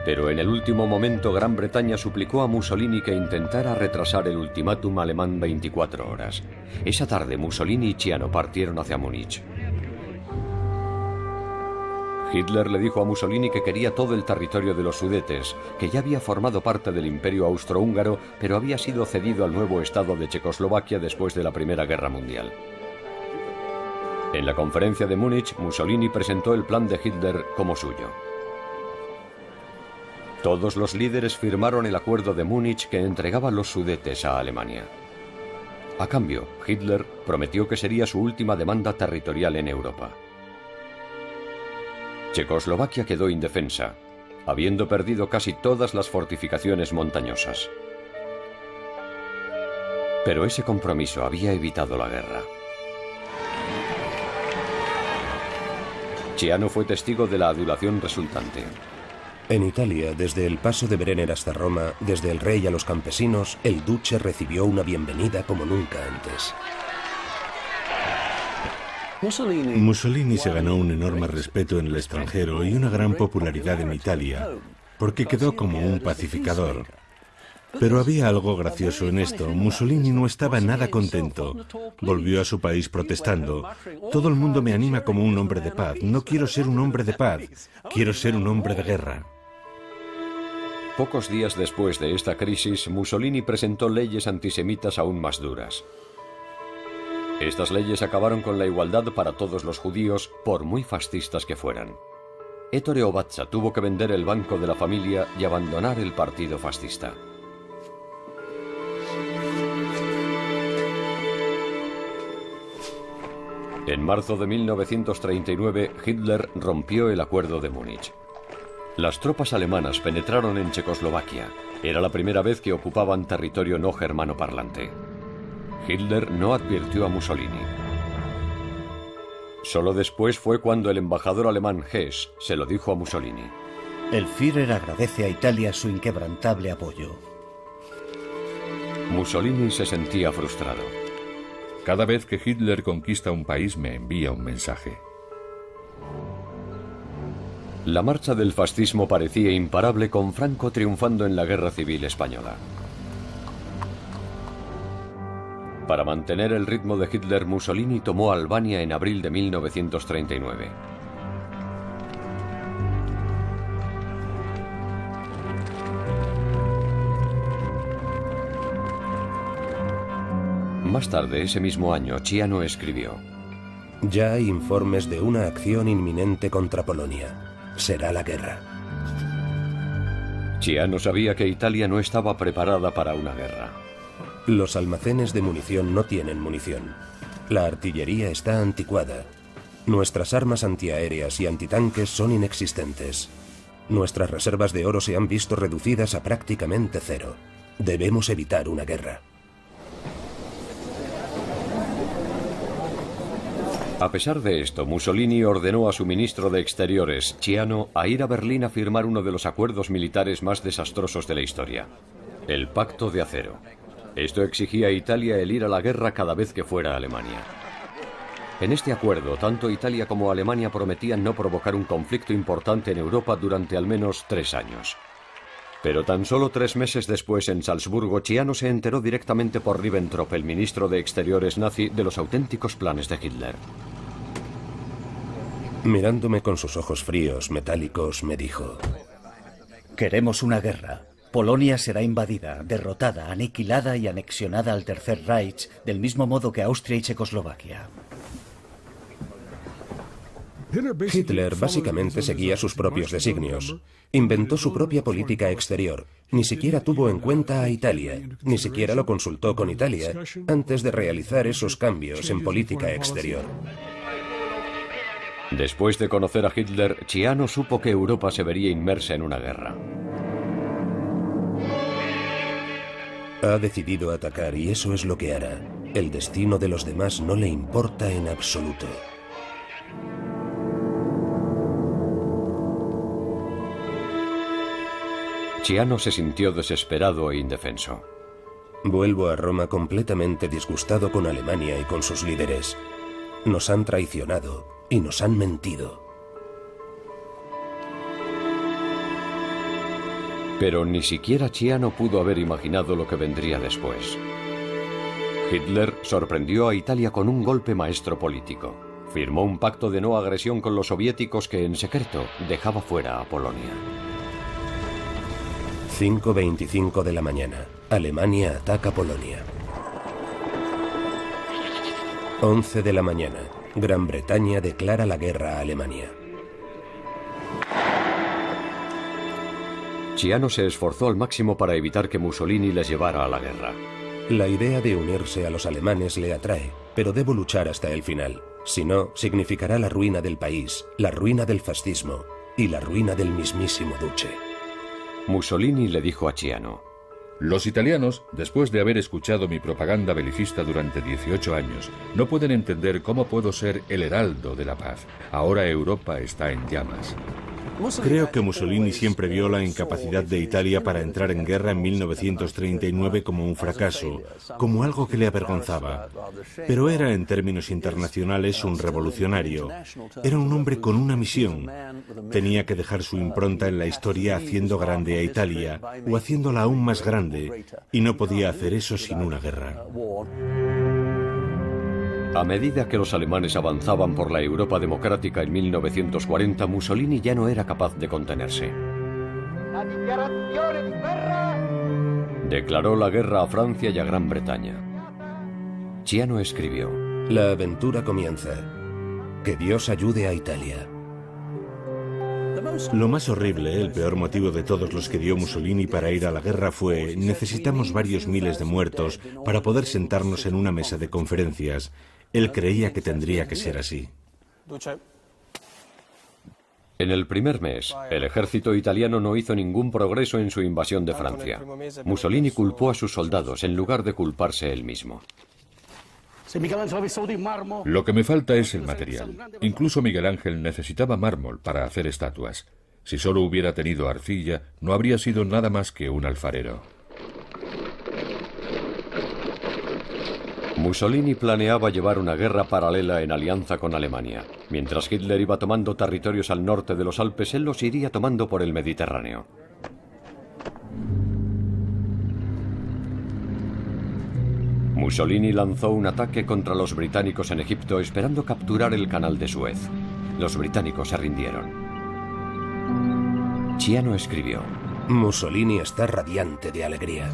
Pero en el último momento Gran Bretaña suplicó a Mussolini que intentara retrasar el ultimátum alemán 24 horas. Esa tarde Mussolini y Ciano partieron hacia Múnich. Hitler le dijo a Mussolini que quería todo el territorio de los Sudetes, que ya había formado parte del Imperio Austrohúngaro, pero había sido cedido al nuevo Estado de Checoslovaquia después de la Primera Guerra Mundial. En la conferencia de Múnich, Mussolini presentó el plan de Hitler como suyo. Todos los líderes firmaron el acuerdo de Múnich que entregaba los Sudetes a Alemania. A cambio, Hitler prometió que sería su última demanda territorial en Europa. Checoslovaquia quedó indefensa, habiendo perdido casi todas las fortificaciones montañosas. Pero ese compromiso había evitado la guerra. Ciano fue testigo de la adulación resultante. En Italia, desde el paso de Brenner hasta Roma, desde el rey a los campesinos, el duce recibió una bienvenida como nunca antes. Mussolini se ganó un enorme respeto en el extranjero y una gran popularidad en Italia, porque quedó como un pacificador. Pero había algo gracioso en esto. Mussolini no estaba nada contento. Volvió a su país protestando. Todo el mundo me anima como un hombre de paz. No quiero ser un hombre de paz. Quiero ser un hombre de guerra. Pocos días después de esta crisis, Mussolini presentó leyes antisemitas aún más duras. Estas leyes acabaron con la igualdad para todos los judíos, por muy fascistas que fueran. Ettore Obatza tuvo que vender el banco de la familia y abandonar el partido fascista. En marzo de 1939, Hitler rompió el acuerdo de Múnich. Las tropas alemanas penetraron en Checoslovaquia. Era la primera vez que ocupaban territorio no germanoparlante. Hitler no advirtió a Mussolini. Solo después fue cuando el embajador alemán Hess se lo dijo a Mussolini. El Führer agradece a Italia su inquebrantable apoyo. Mussolini se sentía frustrado. Cada vez que Hitler conquista un país me envía un mensaje. La marcha del fascismo parecía imparable, con Franco triunfando en la Guerra Civil Española. Para mantener el ritmo de Hitler, Mussolini tomó Albania en abril de 1939. Más tarde, ese mismo año, Ciano escribió: Ya hay informes de una acción inminente contra Polonia. Será la guerra. Ciano sabía que Italia no estaba preparada para una guerra. Los almacenes de munición no tienen munición. La artillería está anticuada. Nuestras armas antiaéreas y antitanques son inexistentes. Nuestras reservas de oro se han visto reducidas a prácticamente cero. Debemos evitar una guerra. A pesar de esto, Mussolini ordenó a su ministro de Exteriores, Ciano, a ir a Berlín a firmar uno de los acuerdos militares más desastrosos de la historia: el Pacto de Acero. Esto exigía a Italia el ir a la guerra cada vez que fuera Alemania. En este acuerdo, tanto Italia como Alemania prometían no provocar un conflicto importante en Europa durante al menos 3 años. Pero tan solo 3 meses después, en Salzburgo, Ciano se enteró directamente por Ribbentrop, el ministro de Exteriores nazi, de los auténticos planes de Hitler. Mirándome con sus ojos fríos, metálicos, me dijo: Queremos una guerra. Polonia será invadida, derrotada, aniquilada y anexionada al Tercer Reich, del mismo modo que Austria y Checoslovaquia. Hitler básicamente seguía sus propios designios. Inventó su propia política exterior. Ni siquiera tuvo en cuenta a Italia. Ni siquiera lo consultó con Italia antes de realizar esos cambios en política exterior. Después de conocer a Hitler, Ciano supo que Europa se vería inmersa en una guerra. Ha decidido atacar y eso es lo que hará. El destino de los demás no le importa en absoluto. Ciano se sintió desesperado e indefenso. Vuelvo a Roma completamente disgustado con Alemania y con sus líderes. Nos han traicionado y nos han mentido. Pero ni siquiera Ciano pudo haber imaginado lo que vendría después. Hitler sorprendió a Italia con un golpe maestro político. Firmó un pacto de no agresión con los soviéticos que, en secreto, dejaba fuera a Polonia. 5:25 de la mañana. Alemania ataca Polonia. 11 de la mañana. Gran Bretaña declara la guerra a Alemania. Ciano se esforzó al máximo para evitar que Mussolini les llevara a la guerra. La idea de unirse a los alemanes le atrae, pero debo luchar hasta el final. Si no, significará la ruina del país, la ruina del fascismo y la ruina del mismísimo Duce. Mussolini le dijo a Ciano: Los italianos, después de haber escuchado mi propaganda belicista durante 18 años, no pueden entender cómo puedo ser el heraldo de la paz. Ahora Europa está en llamas. Creo que Mussolini siempre vio la incapacidad de Italia para entrar en guerra en 1939 como un fracaso, como algo que le avergonzaba. Pero era, en términos internacionales, un revolucionario. Era un hombre con una misión. Tenía que dejar su impronta en la historia haciendo grande a Italia, o haciéndola aún más grande, y no podía hacer eso sin una guerra. A medida que los alemanes avanzaban por la Europa democrática en 1940, Mussolini ya no era capaz de contenerse. Declaró la guerra a Francia y a Gran Bretaña. Ciano escribió: La aventura comienza. Que Dios ayude a Italia. Lo más horrible, el peor motivo de todos los que dio Mussolini para ir a la guerra fue: necesitamos varios miles de muertos para poder sentarnos en una mesa de conferencias. Él creía que tendría que ser así. En el primer mes, el ejército italiano no hizo ningún progreso en su invasión de Francia. Mussolini culpó a sus soldados en lugar de culparse él mismo. Lo que me falta es el material. Incluso Miguel Ángel necesitaba mármol para hacer estatuas. Si solo hubiera tenido arcilla, no habría sido nada más que un alfarero. Mussolini planeaba llevar una guerra paralela en alianza con Alemania. Mientras Hitler iba tomando territorios al norte de los Alpes, él los iría tomando por el Mediterráneo. Mussolini lanzó un ataque contra los británicos en Egipto, esperando capturar el canal de Suez. Los británicos se rindieron. Ciano escribió: Mussolini está radiante de alegría.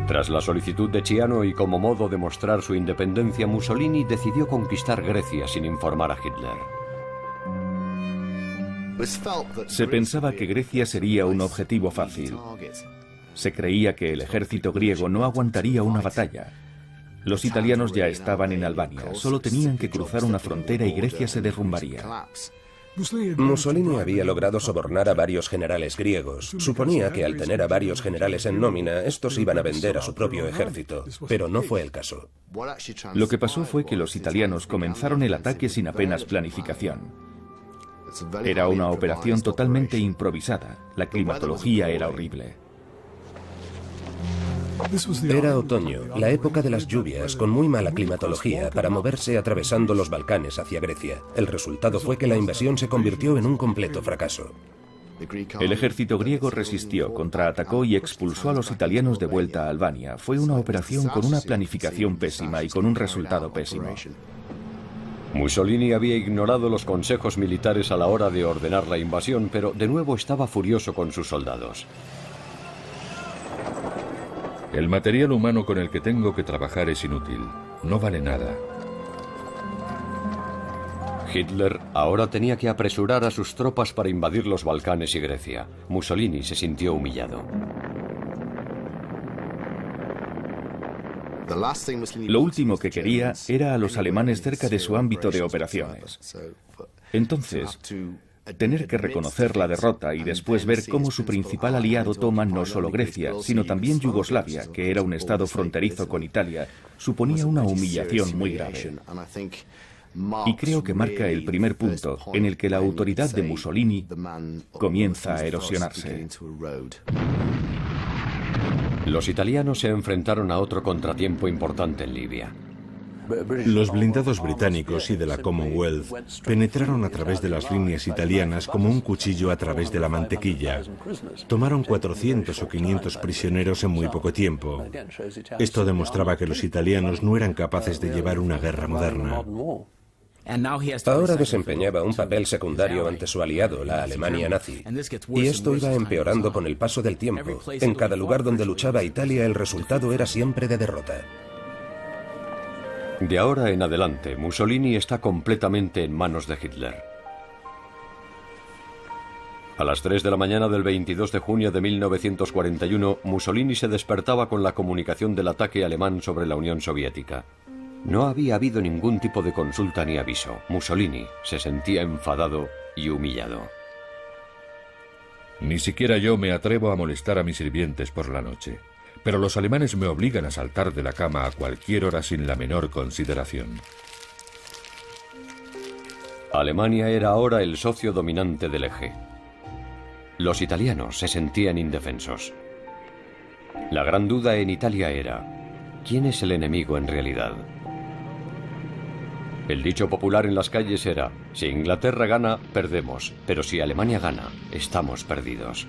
Tras la solicitud de Ciano y como modo de mostrar su independencia, Mussolini decidió conquistar Grecia sin informar a Hitler. Se pensaba que Grecia sería un objetivo fácil. Se creía que el ejército griego no aguantaría una batalla. Los italianos ya estaban en Albania, solo tenían que cruzar una frontera y Grecia se derrumbaría. Mussolini había logrado sobornar a varios generales griegos. Suponía que al tener a varios generales en nómina, estos iban a vender a su propio ejército, pero no fue el caso. Lo que pasó fue que los italianos comenzaron el ataque sin apenas planificación. Era una operación totalmente improvisada. La climatología era horrible. Era otoño, la época de las lluvias, con muy mala climatología para moverse atravesando los Balcanes hacia Grecia. El resultado fue que la invasión se convirtió en un completo fracaso. El ejército griego resistió, contraatacó y expulsó a los italianos de vuelta a Albania. Fue una operación con una planificación pésima y con un resultado pésimo. Mussolini había ignorado los consejos militares a la hora de ordenar la invasión, pero de nuevo estaba furioso con sus soldados. El material humano con el que tengo que trabajar es inútil. No vale nada. Hitler ahora tenía que apresurar a sus tropas para invadir los Balcanes y Grecia. Mussolini se sintió humillado. Lo último que quería era a los alemanes cerca de su ámbito de operaciones. Entonces, tener que reconocer la derrota y después ver cómo su principal aliado toma no solo Grecia, sino también Yugoslavia, que era un estado fronterizo con Italia, suponía una humillación muy grave. Y creo que marca el primer punto en el que la autoridad de Mussolini comienza a erosionarse. Los italianos se enfrentaron a otro contratiempo importante en Libia. Los blindados británicos y de la Commonwealth penetraron a través de las líneas italianas como un cuchillo a través de la mantequilla. Tomaron 400 o 500 prisioneros en muy poco tiempo. Esto demostraba que los italianos no eran capaces de llevar una guerra moderna. Ahora desempeñaba un papel secundario ante su aliado, la Alemania nazi. Y esto iba empeorando con el paso del tiempo. En cada lugar donde luchaba Italia, el resultado era siempre de derrota. De ahora en adelante, Mussolini está completamente en manos de Hitler. A las 3 de la mañana del 22 de junio de 1941, Mussolini se despertaba con la comunicación del ataque alemán sobre la Unión Soviética. No había habido ningún tipo de consulta ni aviso. Mussolini se sentía enfadado y humillado. Ni siquiera yo me atrevo a molestar a mis sirvientes por la noche. Pero los alemanes me obligan a saltar de la cama a cualquier hora sin la menor consideración. Alemania era ahora el socio dominante del eje. Los italianos se sentían indefensos. La gran duda en Italia era: ¿quién es el enemigo en realidad? El dicho popular en las calles era: si Inglaterra gana, perdemos, pero si Alemania gana, estamos perdidos.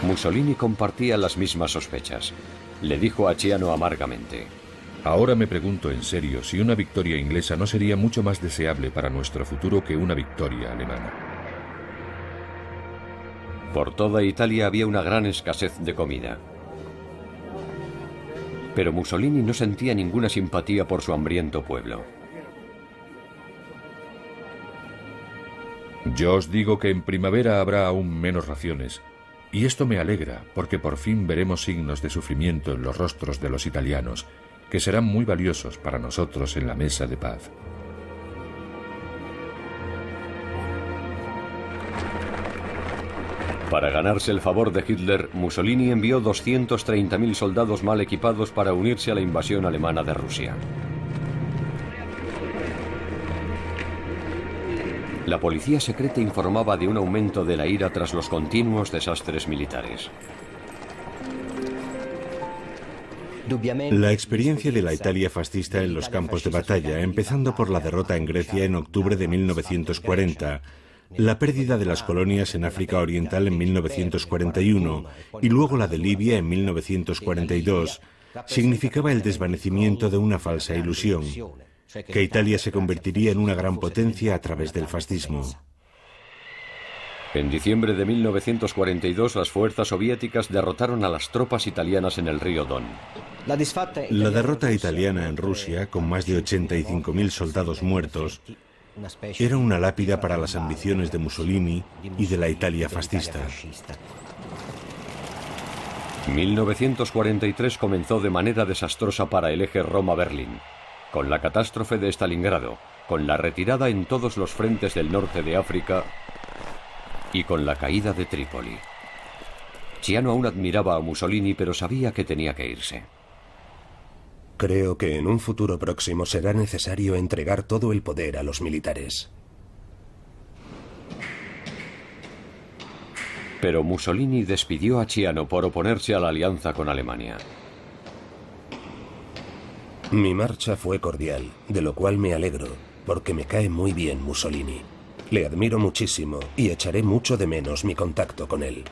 Mussolini compartía las mismas sospechas. Le dijo a Ciano amargamente: ahora me pregunto en serio si una victoria inglesa no sería mucho más deseable para nuestro futuro que una victoria alemana. Por toda Italia había una gran escasez de comida. Pero Mussolini no sentía ninguna simpatía por su hambriento pueblo. Yo os digo que en primavera habrá aún menos raciones. Y esto me alegra, porque por fin veremos signos de sufrimiento en los rostros de los italianos, que serán muy valiosos para nosotros en la mesa de paz. Para ganarse el favor de Hitler, Mussolini envió 230.000 soldados mal equipados para unirse a la invasión alemana de Rusia. La policía secreta informaba de un aumento de la ira tras los continuos desastres militares. La experiencia de la Italia fascista en los campos de batalla, empezando por la derrota en Grecia en octubre de 1940, la pérdida de las colonias en África Oriental en 1941 y luego la de Libia en 1942, significaba el desvanecimiento de una falsa ilusión, que Italia se convertiría en una gran potencia a través del fascismo. En diciembre de 1942, las fuerzas soviéticas derrotaron a las tropas italianas en el río Don. La derrota italiana en Rusia, con más de 85.000 soldados muertos, era una lápida para las ambiciones de Mussolini y de la Italia fascista. 1943 comenzó de manera desastrosa para el eje Roma-Berlín, con la catástrofe de Stalingrado, con la retirada en todos los frentes del norte de África y con la caída de Trípoli. Ciano aún admiraba a Mussolini, pero sabía que tenía que irse. Creo que en un futuro próximo será necesario entregar todo el poder a los militares. Pero Mussolini despidió a Ciano por oponerse a la alianza con Alemania. Mi marcha fue cordial, de lo cual me alegro, porque me cae muy bien Mussolini. Le admiro muchísimo y echaré mucho de menos mi contacto con él.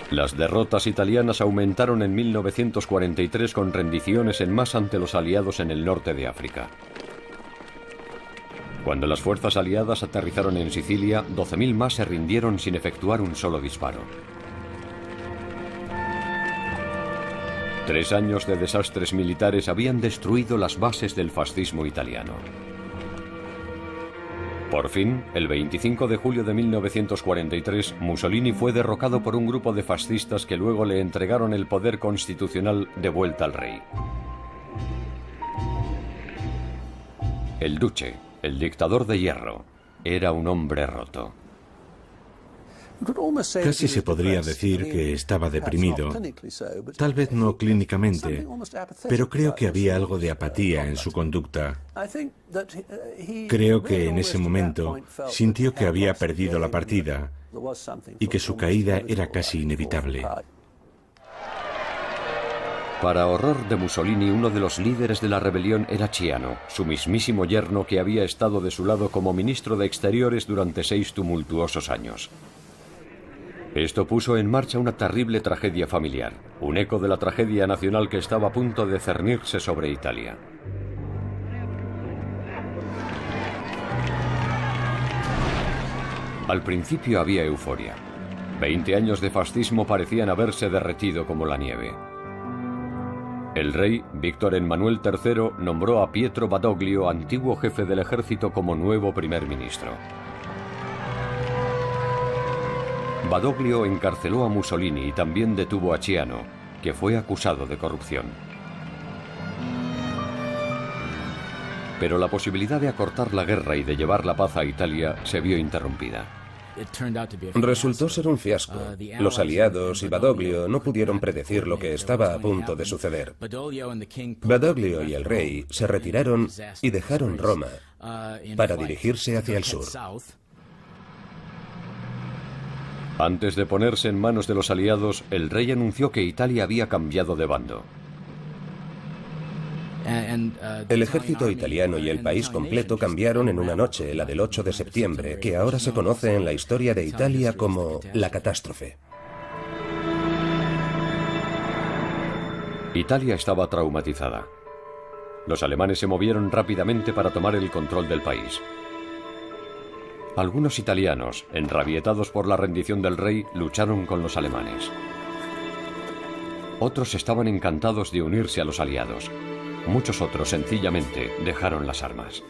Las derrotas italianas aumentaron en 1943 con rendiciones en masa ante los aliados en el norte de África. Cuando las fuerzas aliadas aterrizaron en Sicilia, 12.000 más se rindieron sin efectuar un solo disparo. 3 años de desastres militares habían destruido las bases del fascismo italiano. Por fin, el 25 de julio de 1943, Mussolini fue derrocado por un grupo de fascistas que luego le entregaron el poder constitucional de vuelta al rey. El Duce, el dictador de hierro, era un hombre roto. Casi se podría decir que estaba deprimido, tal vez no clínicamente, pero creo que había algo de apatía en su conducta. Creo que en ese momento sintió que había perdido la partida y que su caída era casi inevitable. Para horror de Mussolini, uno de los líderes de la rebelión era Ciano, su mismísimo yerno que había estado de su lado como ministro de Exteriores durante 6 tumultuosos años. Esto puso en marcha una terrible tragedia familiar, un eco de la tragedia nacional que estaba a punto de cernirse sobre Italia. Al principio había euforia. 20 años de fascismo parecían haberse derretido como la nieve. El rey, Víctor Emmanuel III, nombró a Pietro Badoglio, antiguo jefe del ejército, como nuevo primer ministro. Badoglio encarceló a Mussolini y también detuvo a Ciano, que fue acusado de corrupción. Pero la posibilidad de acortar la guerra y de llevar la paz a Italia se vio interrumpida. Resultó ser un fiasco. Los aliados y Badoglio no pudieron predecir lo que estaba a punto de suceder. Badoglio y el rey se retiraron y dejaron Roma para dirigirse hacia el sur. Antes de ponerse en manos de los aliados, el rey anunció que Italia había cambiado de bando. El ejército italiano y el país completo cambiaron en una noche, la del 8 de septiembre, que ahora se conoce en la historia de Italia como la catástrofe. Italia estaba traumatizada. Los alemanes se movieron rápidamente para tomar el control del país. Algunos italianos, enrabietados por la rendición del rey, lucharon con los alemanes. Otros estaban encantados de unirse a los aliados. Muchos otros sencillamente dejaron las armas.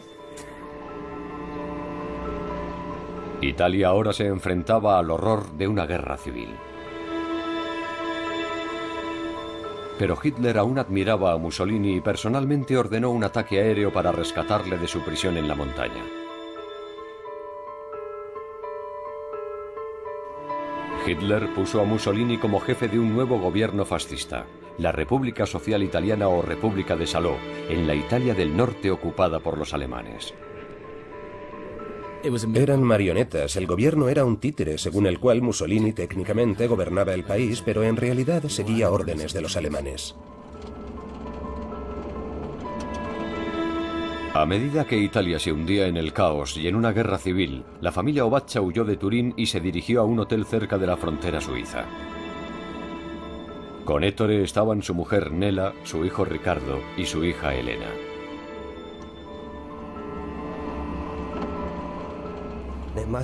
Italia ahora se enfrentaba al horror de una guerra civil. Pero Hitler aún admiraba a Mussolini y personalmente ordenó un ataque aéreo para rescatarle de su prisión en la montaña. Hitler puso a Mussolini como jefe de un nuevo gobierno fascista, la República Social Italiana o República de Salò, en la Italia del norte ocupada por los alemanes. Eran marionetas, el gobierno era un títere según el cual Mussolini técnicamente gobernaba el país, pero en realidad seguía órdenes de los alemanes. A medida que Italia se hundía en el caos y en una guerra civil, la familia Obaccia huyó de Turín y se dirigió a un hotel cerca de la frontera suiza. Con Ettore estaban su mujer Nela, su hijo Ricardo y su hija Elena.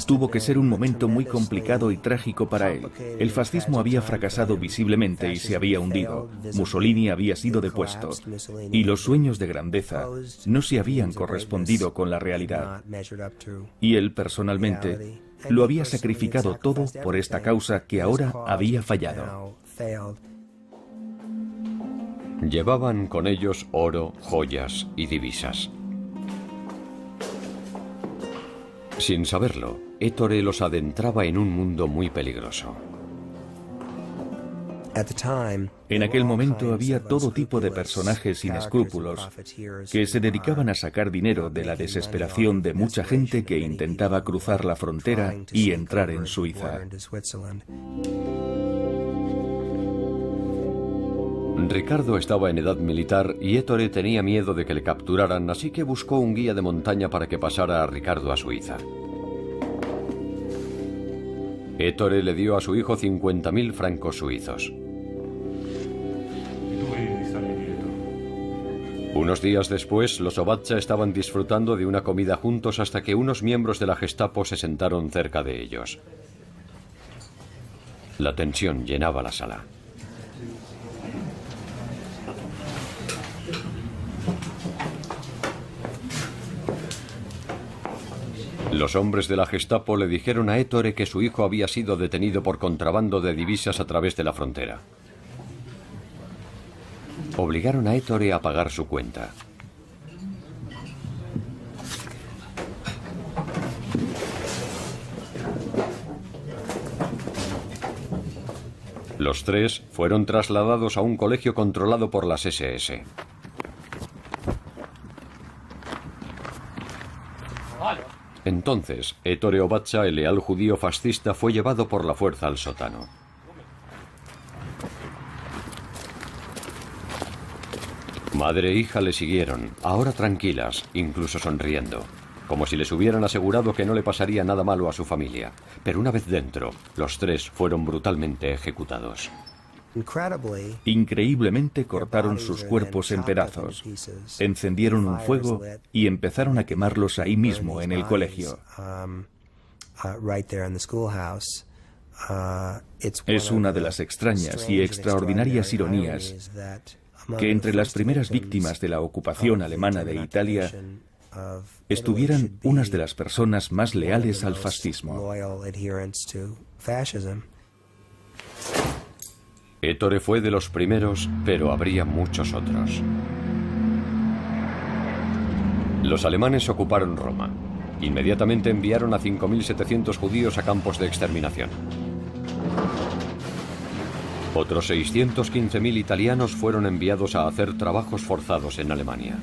Tuvo que ser un momento muy complicado y trágico para él. El fascismo había fracasado visiblemente y se había hundido. Mussolini había sido depuesto. Y los sueños de grandeza no se habían correspondido con la realidad. Y él, personalmente, lo había sacrificado todo por esta causa que ahora había fallado. Llevaban con ellos oro, joyas y divisas. Sin saberlo, Ettore los adentraba en un mundo muy peligroso. En aquel momento había todo tipo de personajes sin escrúpulos que se dedicaban a sacar dinero de la desesperación de mucha gente que intentaba cruzar la frontera y entrar en Suiza. Ricardo estaba en edad militar y Ettore tenía miedo de que le capturaran, así que buscó un guía de montaña para que pasara a Ricardo a Suiza. Ettore le dio a su hijo 50.000 francos suizos. Unos días después, los Obaccia estaban disfrutando de una comida juntos hasta que unos miembros de la Gestapo se sentaron cerca de ellos. La tensión llenaba la sala. Los hombres de la Gestapo le dijeron a Ettore que su hijo había sido detenido por contrabando de divisas a través de la frontera. Obligaron a Ettore a pagar su cuenta. Los tres fueron trasladados a un colegio controlado por las SS. Entonces, Ettore Obaccia, el leal judío fascista, fue llevado por la fuerza al sótano. Madre e hija le siguieron, ahora tranquilas, incluso sonriendo, como si les hubieran asegurado que no le pasaría nada malo a su familia. Pero una vez dentro, los tres fueron brutalmente ejecutados. Increíblemente cortaron sus cuerpos en pedazos, encendieron un fuego y empezaron a quemarlos ahí mismo en el colegio. Es una de las extrañas y extraordinarias ironías que entre las primeras víctimas de la ocupación alemana de Italia estuvieran unas de las personas más leales al fascismo. Ettore fue de los primeros, pero habría muchos otros. Los alemanes ocuparon Roma. Inmediatamente enviaron a 5.700 judíos a campos de exterminación. Otros 615.000 italianos fueron enviados a hacer trabajos forzados en Alemania.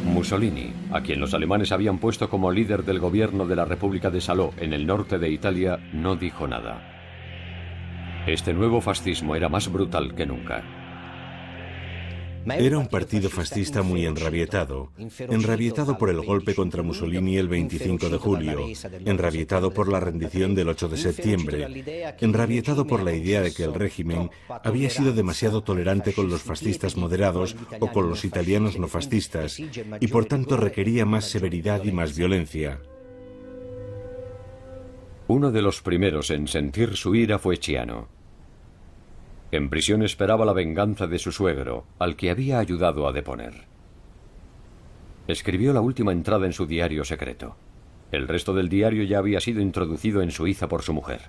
Mussolini, a quien los alemanes habían puesto como líder del gobierno de la República de Salò en el norte de Italia, no dijo nada. Este nuevo fascismo era más brutal que nunca. Era un partido fascista muy enrabietado por el golpe contra Mussolini el 25 de julio, enrabietado por la rendición del 8 de septiembre, enrabietado por la idea de que el régimen había sido demasiado tolerante con los fascistas moderados o con los italianos no fascistas, y por tanto requería más severidad y más violencia. Uno de los primeros en sentir su ira fue Ciano. En prisión esperaba la venganza de su suegro, al que había ayudado a deponer. Escribió la última entrada en su diario secreto. El resto del diario ya había sido introducido en Suiza por su mujer.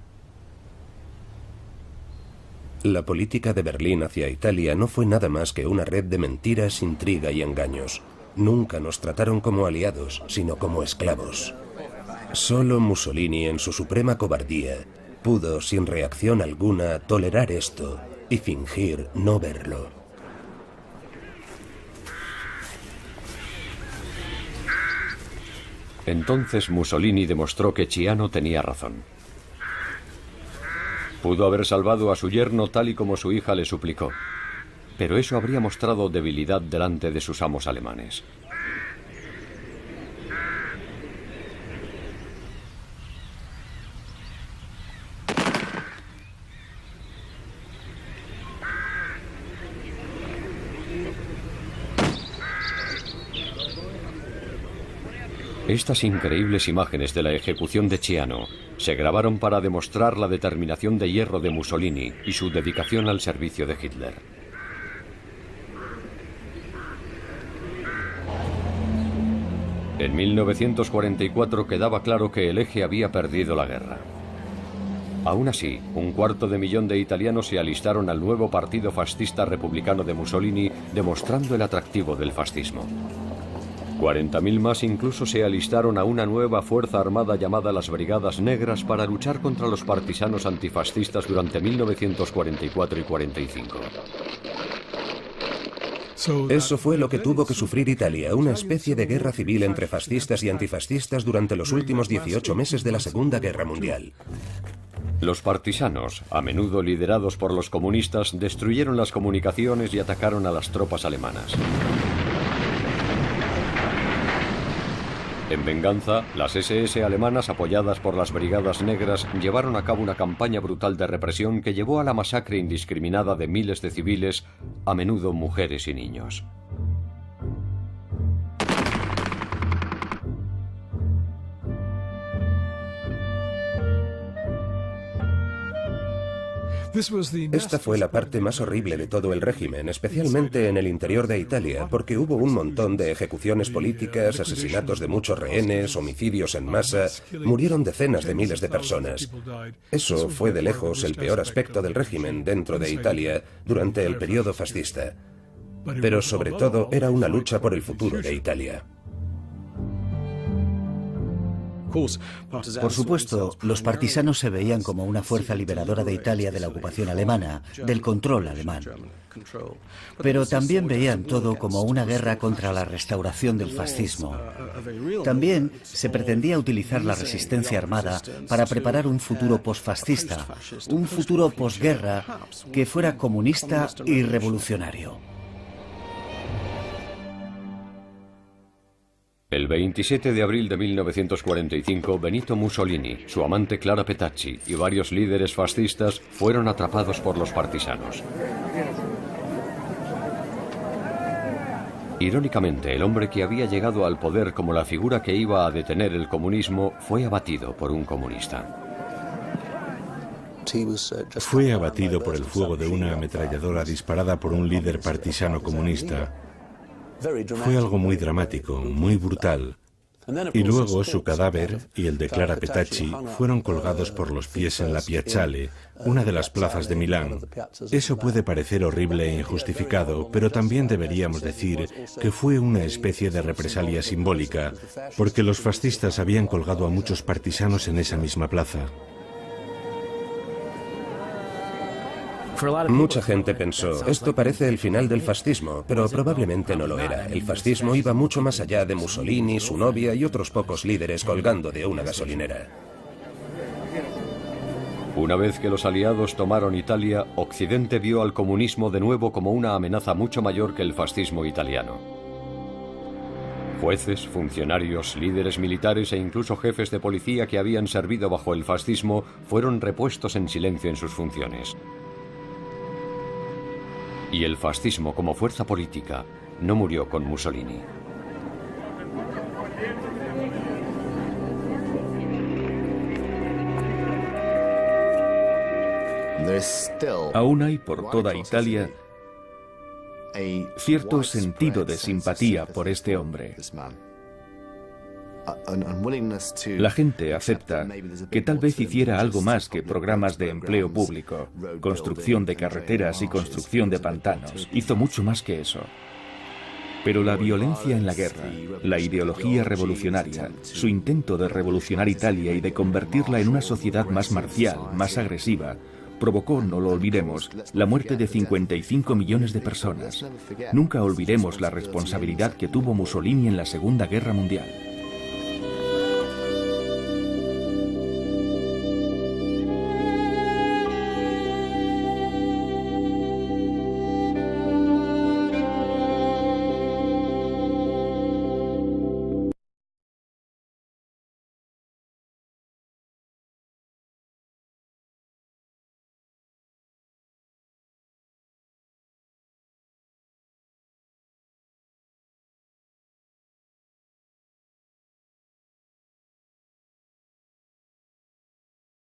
La política de Berlín hacia Italia no fue nada más que una red de mentiras, intriga y engaños. Nunca nos trataron como aliados, sino como esclavos. Solo Mussolini, en su suprema cobardía, pudo, sin reacción alguna, tolerar esto y fingir no verlo. Entonces Mussolini demostró que Ciano tenía razón. Pudo haber salvado a su yerno tal y como su hija le suplicó, pero eso habría mostrado debilidad delante de sus amos alemanes. Estas increíbles imágenes de la ejecución de Ciano se grabaron para demostrar la determinación de hierro de Mussolini y su dedicación al servicio de Hitler. En 1944 quedaba claro que el Eje había perdido la guerra. Aún así, 250.000 de italianos se alistaron al nuevo partido fascista republicano de Mussolini, demostrando el atractivo del fascismo. 40.000 más incluso se alistaron a una nueva fuerza armada llamada las Brigadas Negras para luchar contra los partisanos antifascistas durante 1944 y 45. Eso fue lo que tuvo que sufrir Italia, una especie de guerra civil entre fascistas y antifascistas durante los últimos 18 meses de la Segunda Guerra Mundial. Los partisanos, a menudo liderados por los comunistas, destruyeron las comunicaciones y atacaron a las tropas alemanas. En venganza, las SS alemanas, apoyadas por las Brigadas Negras, llevaron a cabo una campaña brutal de represión que llevó a la masacre indiscriminada de miles de civiles, a menudo mujeres y niños. Esta fue la parte más horrible de todo el régimen, especialmente en el interior de Italia, porque hubo un montón de ejecuciones políticas, asesinatos de muchos rehenes, homicidios en masa, murieron decenas de miles de personas. Eso fue de lejos el peor aspecto del régimen dentro de Italia durante el periodo fascista. Pero sobre todo era una lucha por el futuro de Italia. Por supuesto, los partisanos se veían como una fuerza liberadora de Italia de la ocupación alemana, del control alemán. Pero también veían todo como una guerra contra la restauración del fascismo. También se pretendía utilizar la resistencia armada para preparar un futuro posfascista, un futuro posguerra que fuera comunista y revolucionario. El 27 de abril de 1945, Benito Mussolini, su amante Clara Petacci y varios líderes fascistas fueron atrapados por los partisanos. Irónicamente, el hombre que había llegado al poder como la figura que iba a detener el comunismo fue abatido por un comunista. Fue abatido por el fuego de una ametralladora disparada por un líder partisano comunista. Fue algo muy dramático, muy brutal. Y luego su cadáver y el de Clara Petacci fueron colgados por los pies en la Piazzale, una de las plazas de Milán. Eso puede parecer horrible e injustificado, pero también deberíamos decir que fue una especie de represalia simbólica, porque los fascistas habían colgado a muchos partisanos en esa misma plaza. Mucha gente pensó, esto parece el final del fascismo, pero probablemente no lo era. El fascismo iba mucho más allá de Mussolini, su novia y otros pocos líderes colgando de una gasolinera. Una vez que los aliados tomaron Italia, Occidente vio al comunismo de nuevo como una amenaza mucho mayor que el fascismo italiano. Jueces, funcionarios, líderes militares e incluso jefes de policía que habían servido bajo el fascismo fueron repuestos en silencio en sus funciones. Y el fascismo como fuerza política no murió con Mussolini. Aún hay por toda Italia cierto sentido de simpatía por este hombre. La gente acepta que tal vez hiciera algo más que programas de empleo público, construcción de carreteras y construcción de pantanos. Hizo mucho más que eso. Pero la violencia en la guerra, la ideología revolucionaria, su intento de revolucionar Italia y de convertirla en una sociedad más marcial, más agresiva, provocó, no lo olvidemos, la muerte de 55 millones de personas. Nunca olvidemos la responsabilidad que tuvo Mussolini en la Segunda Guerra Mundial.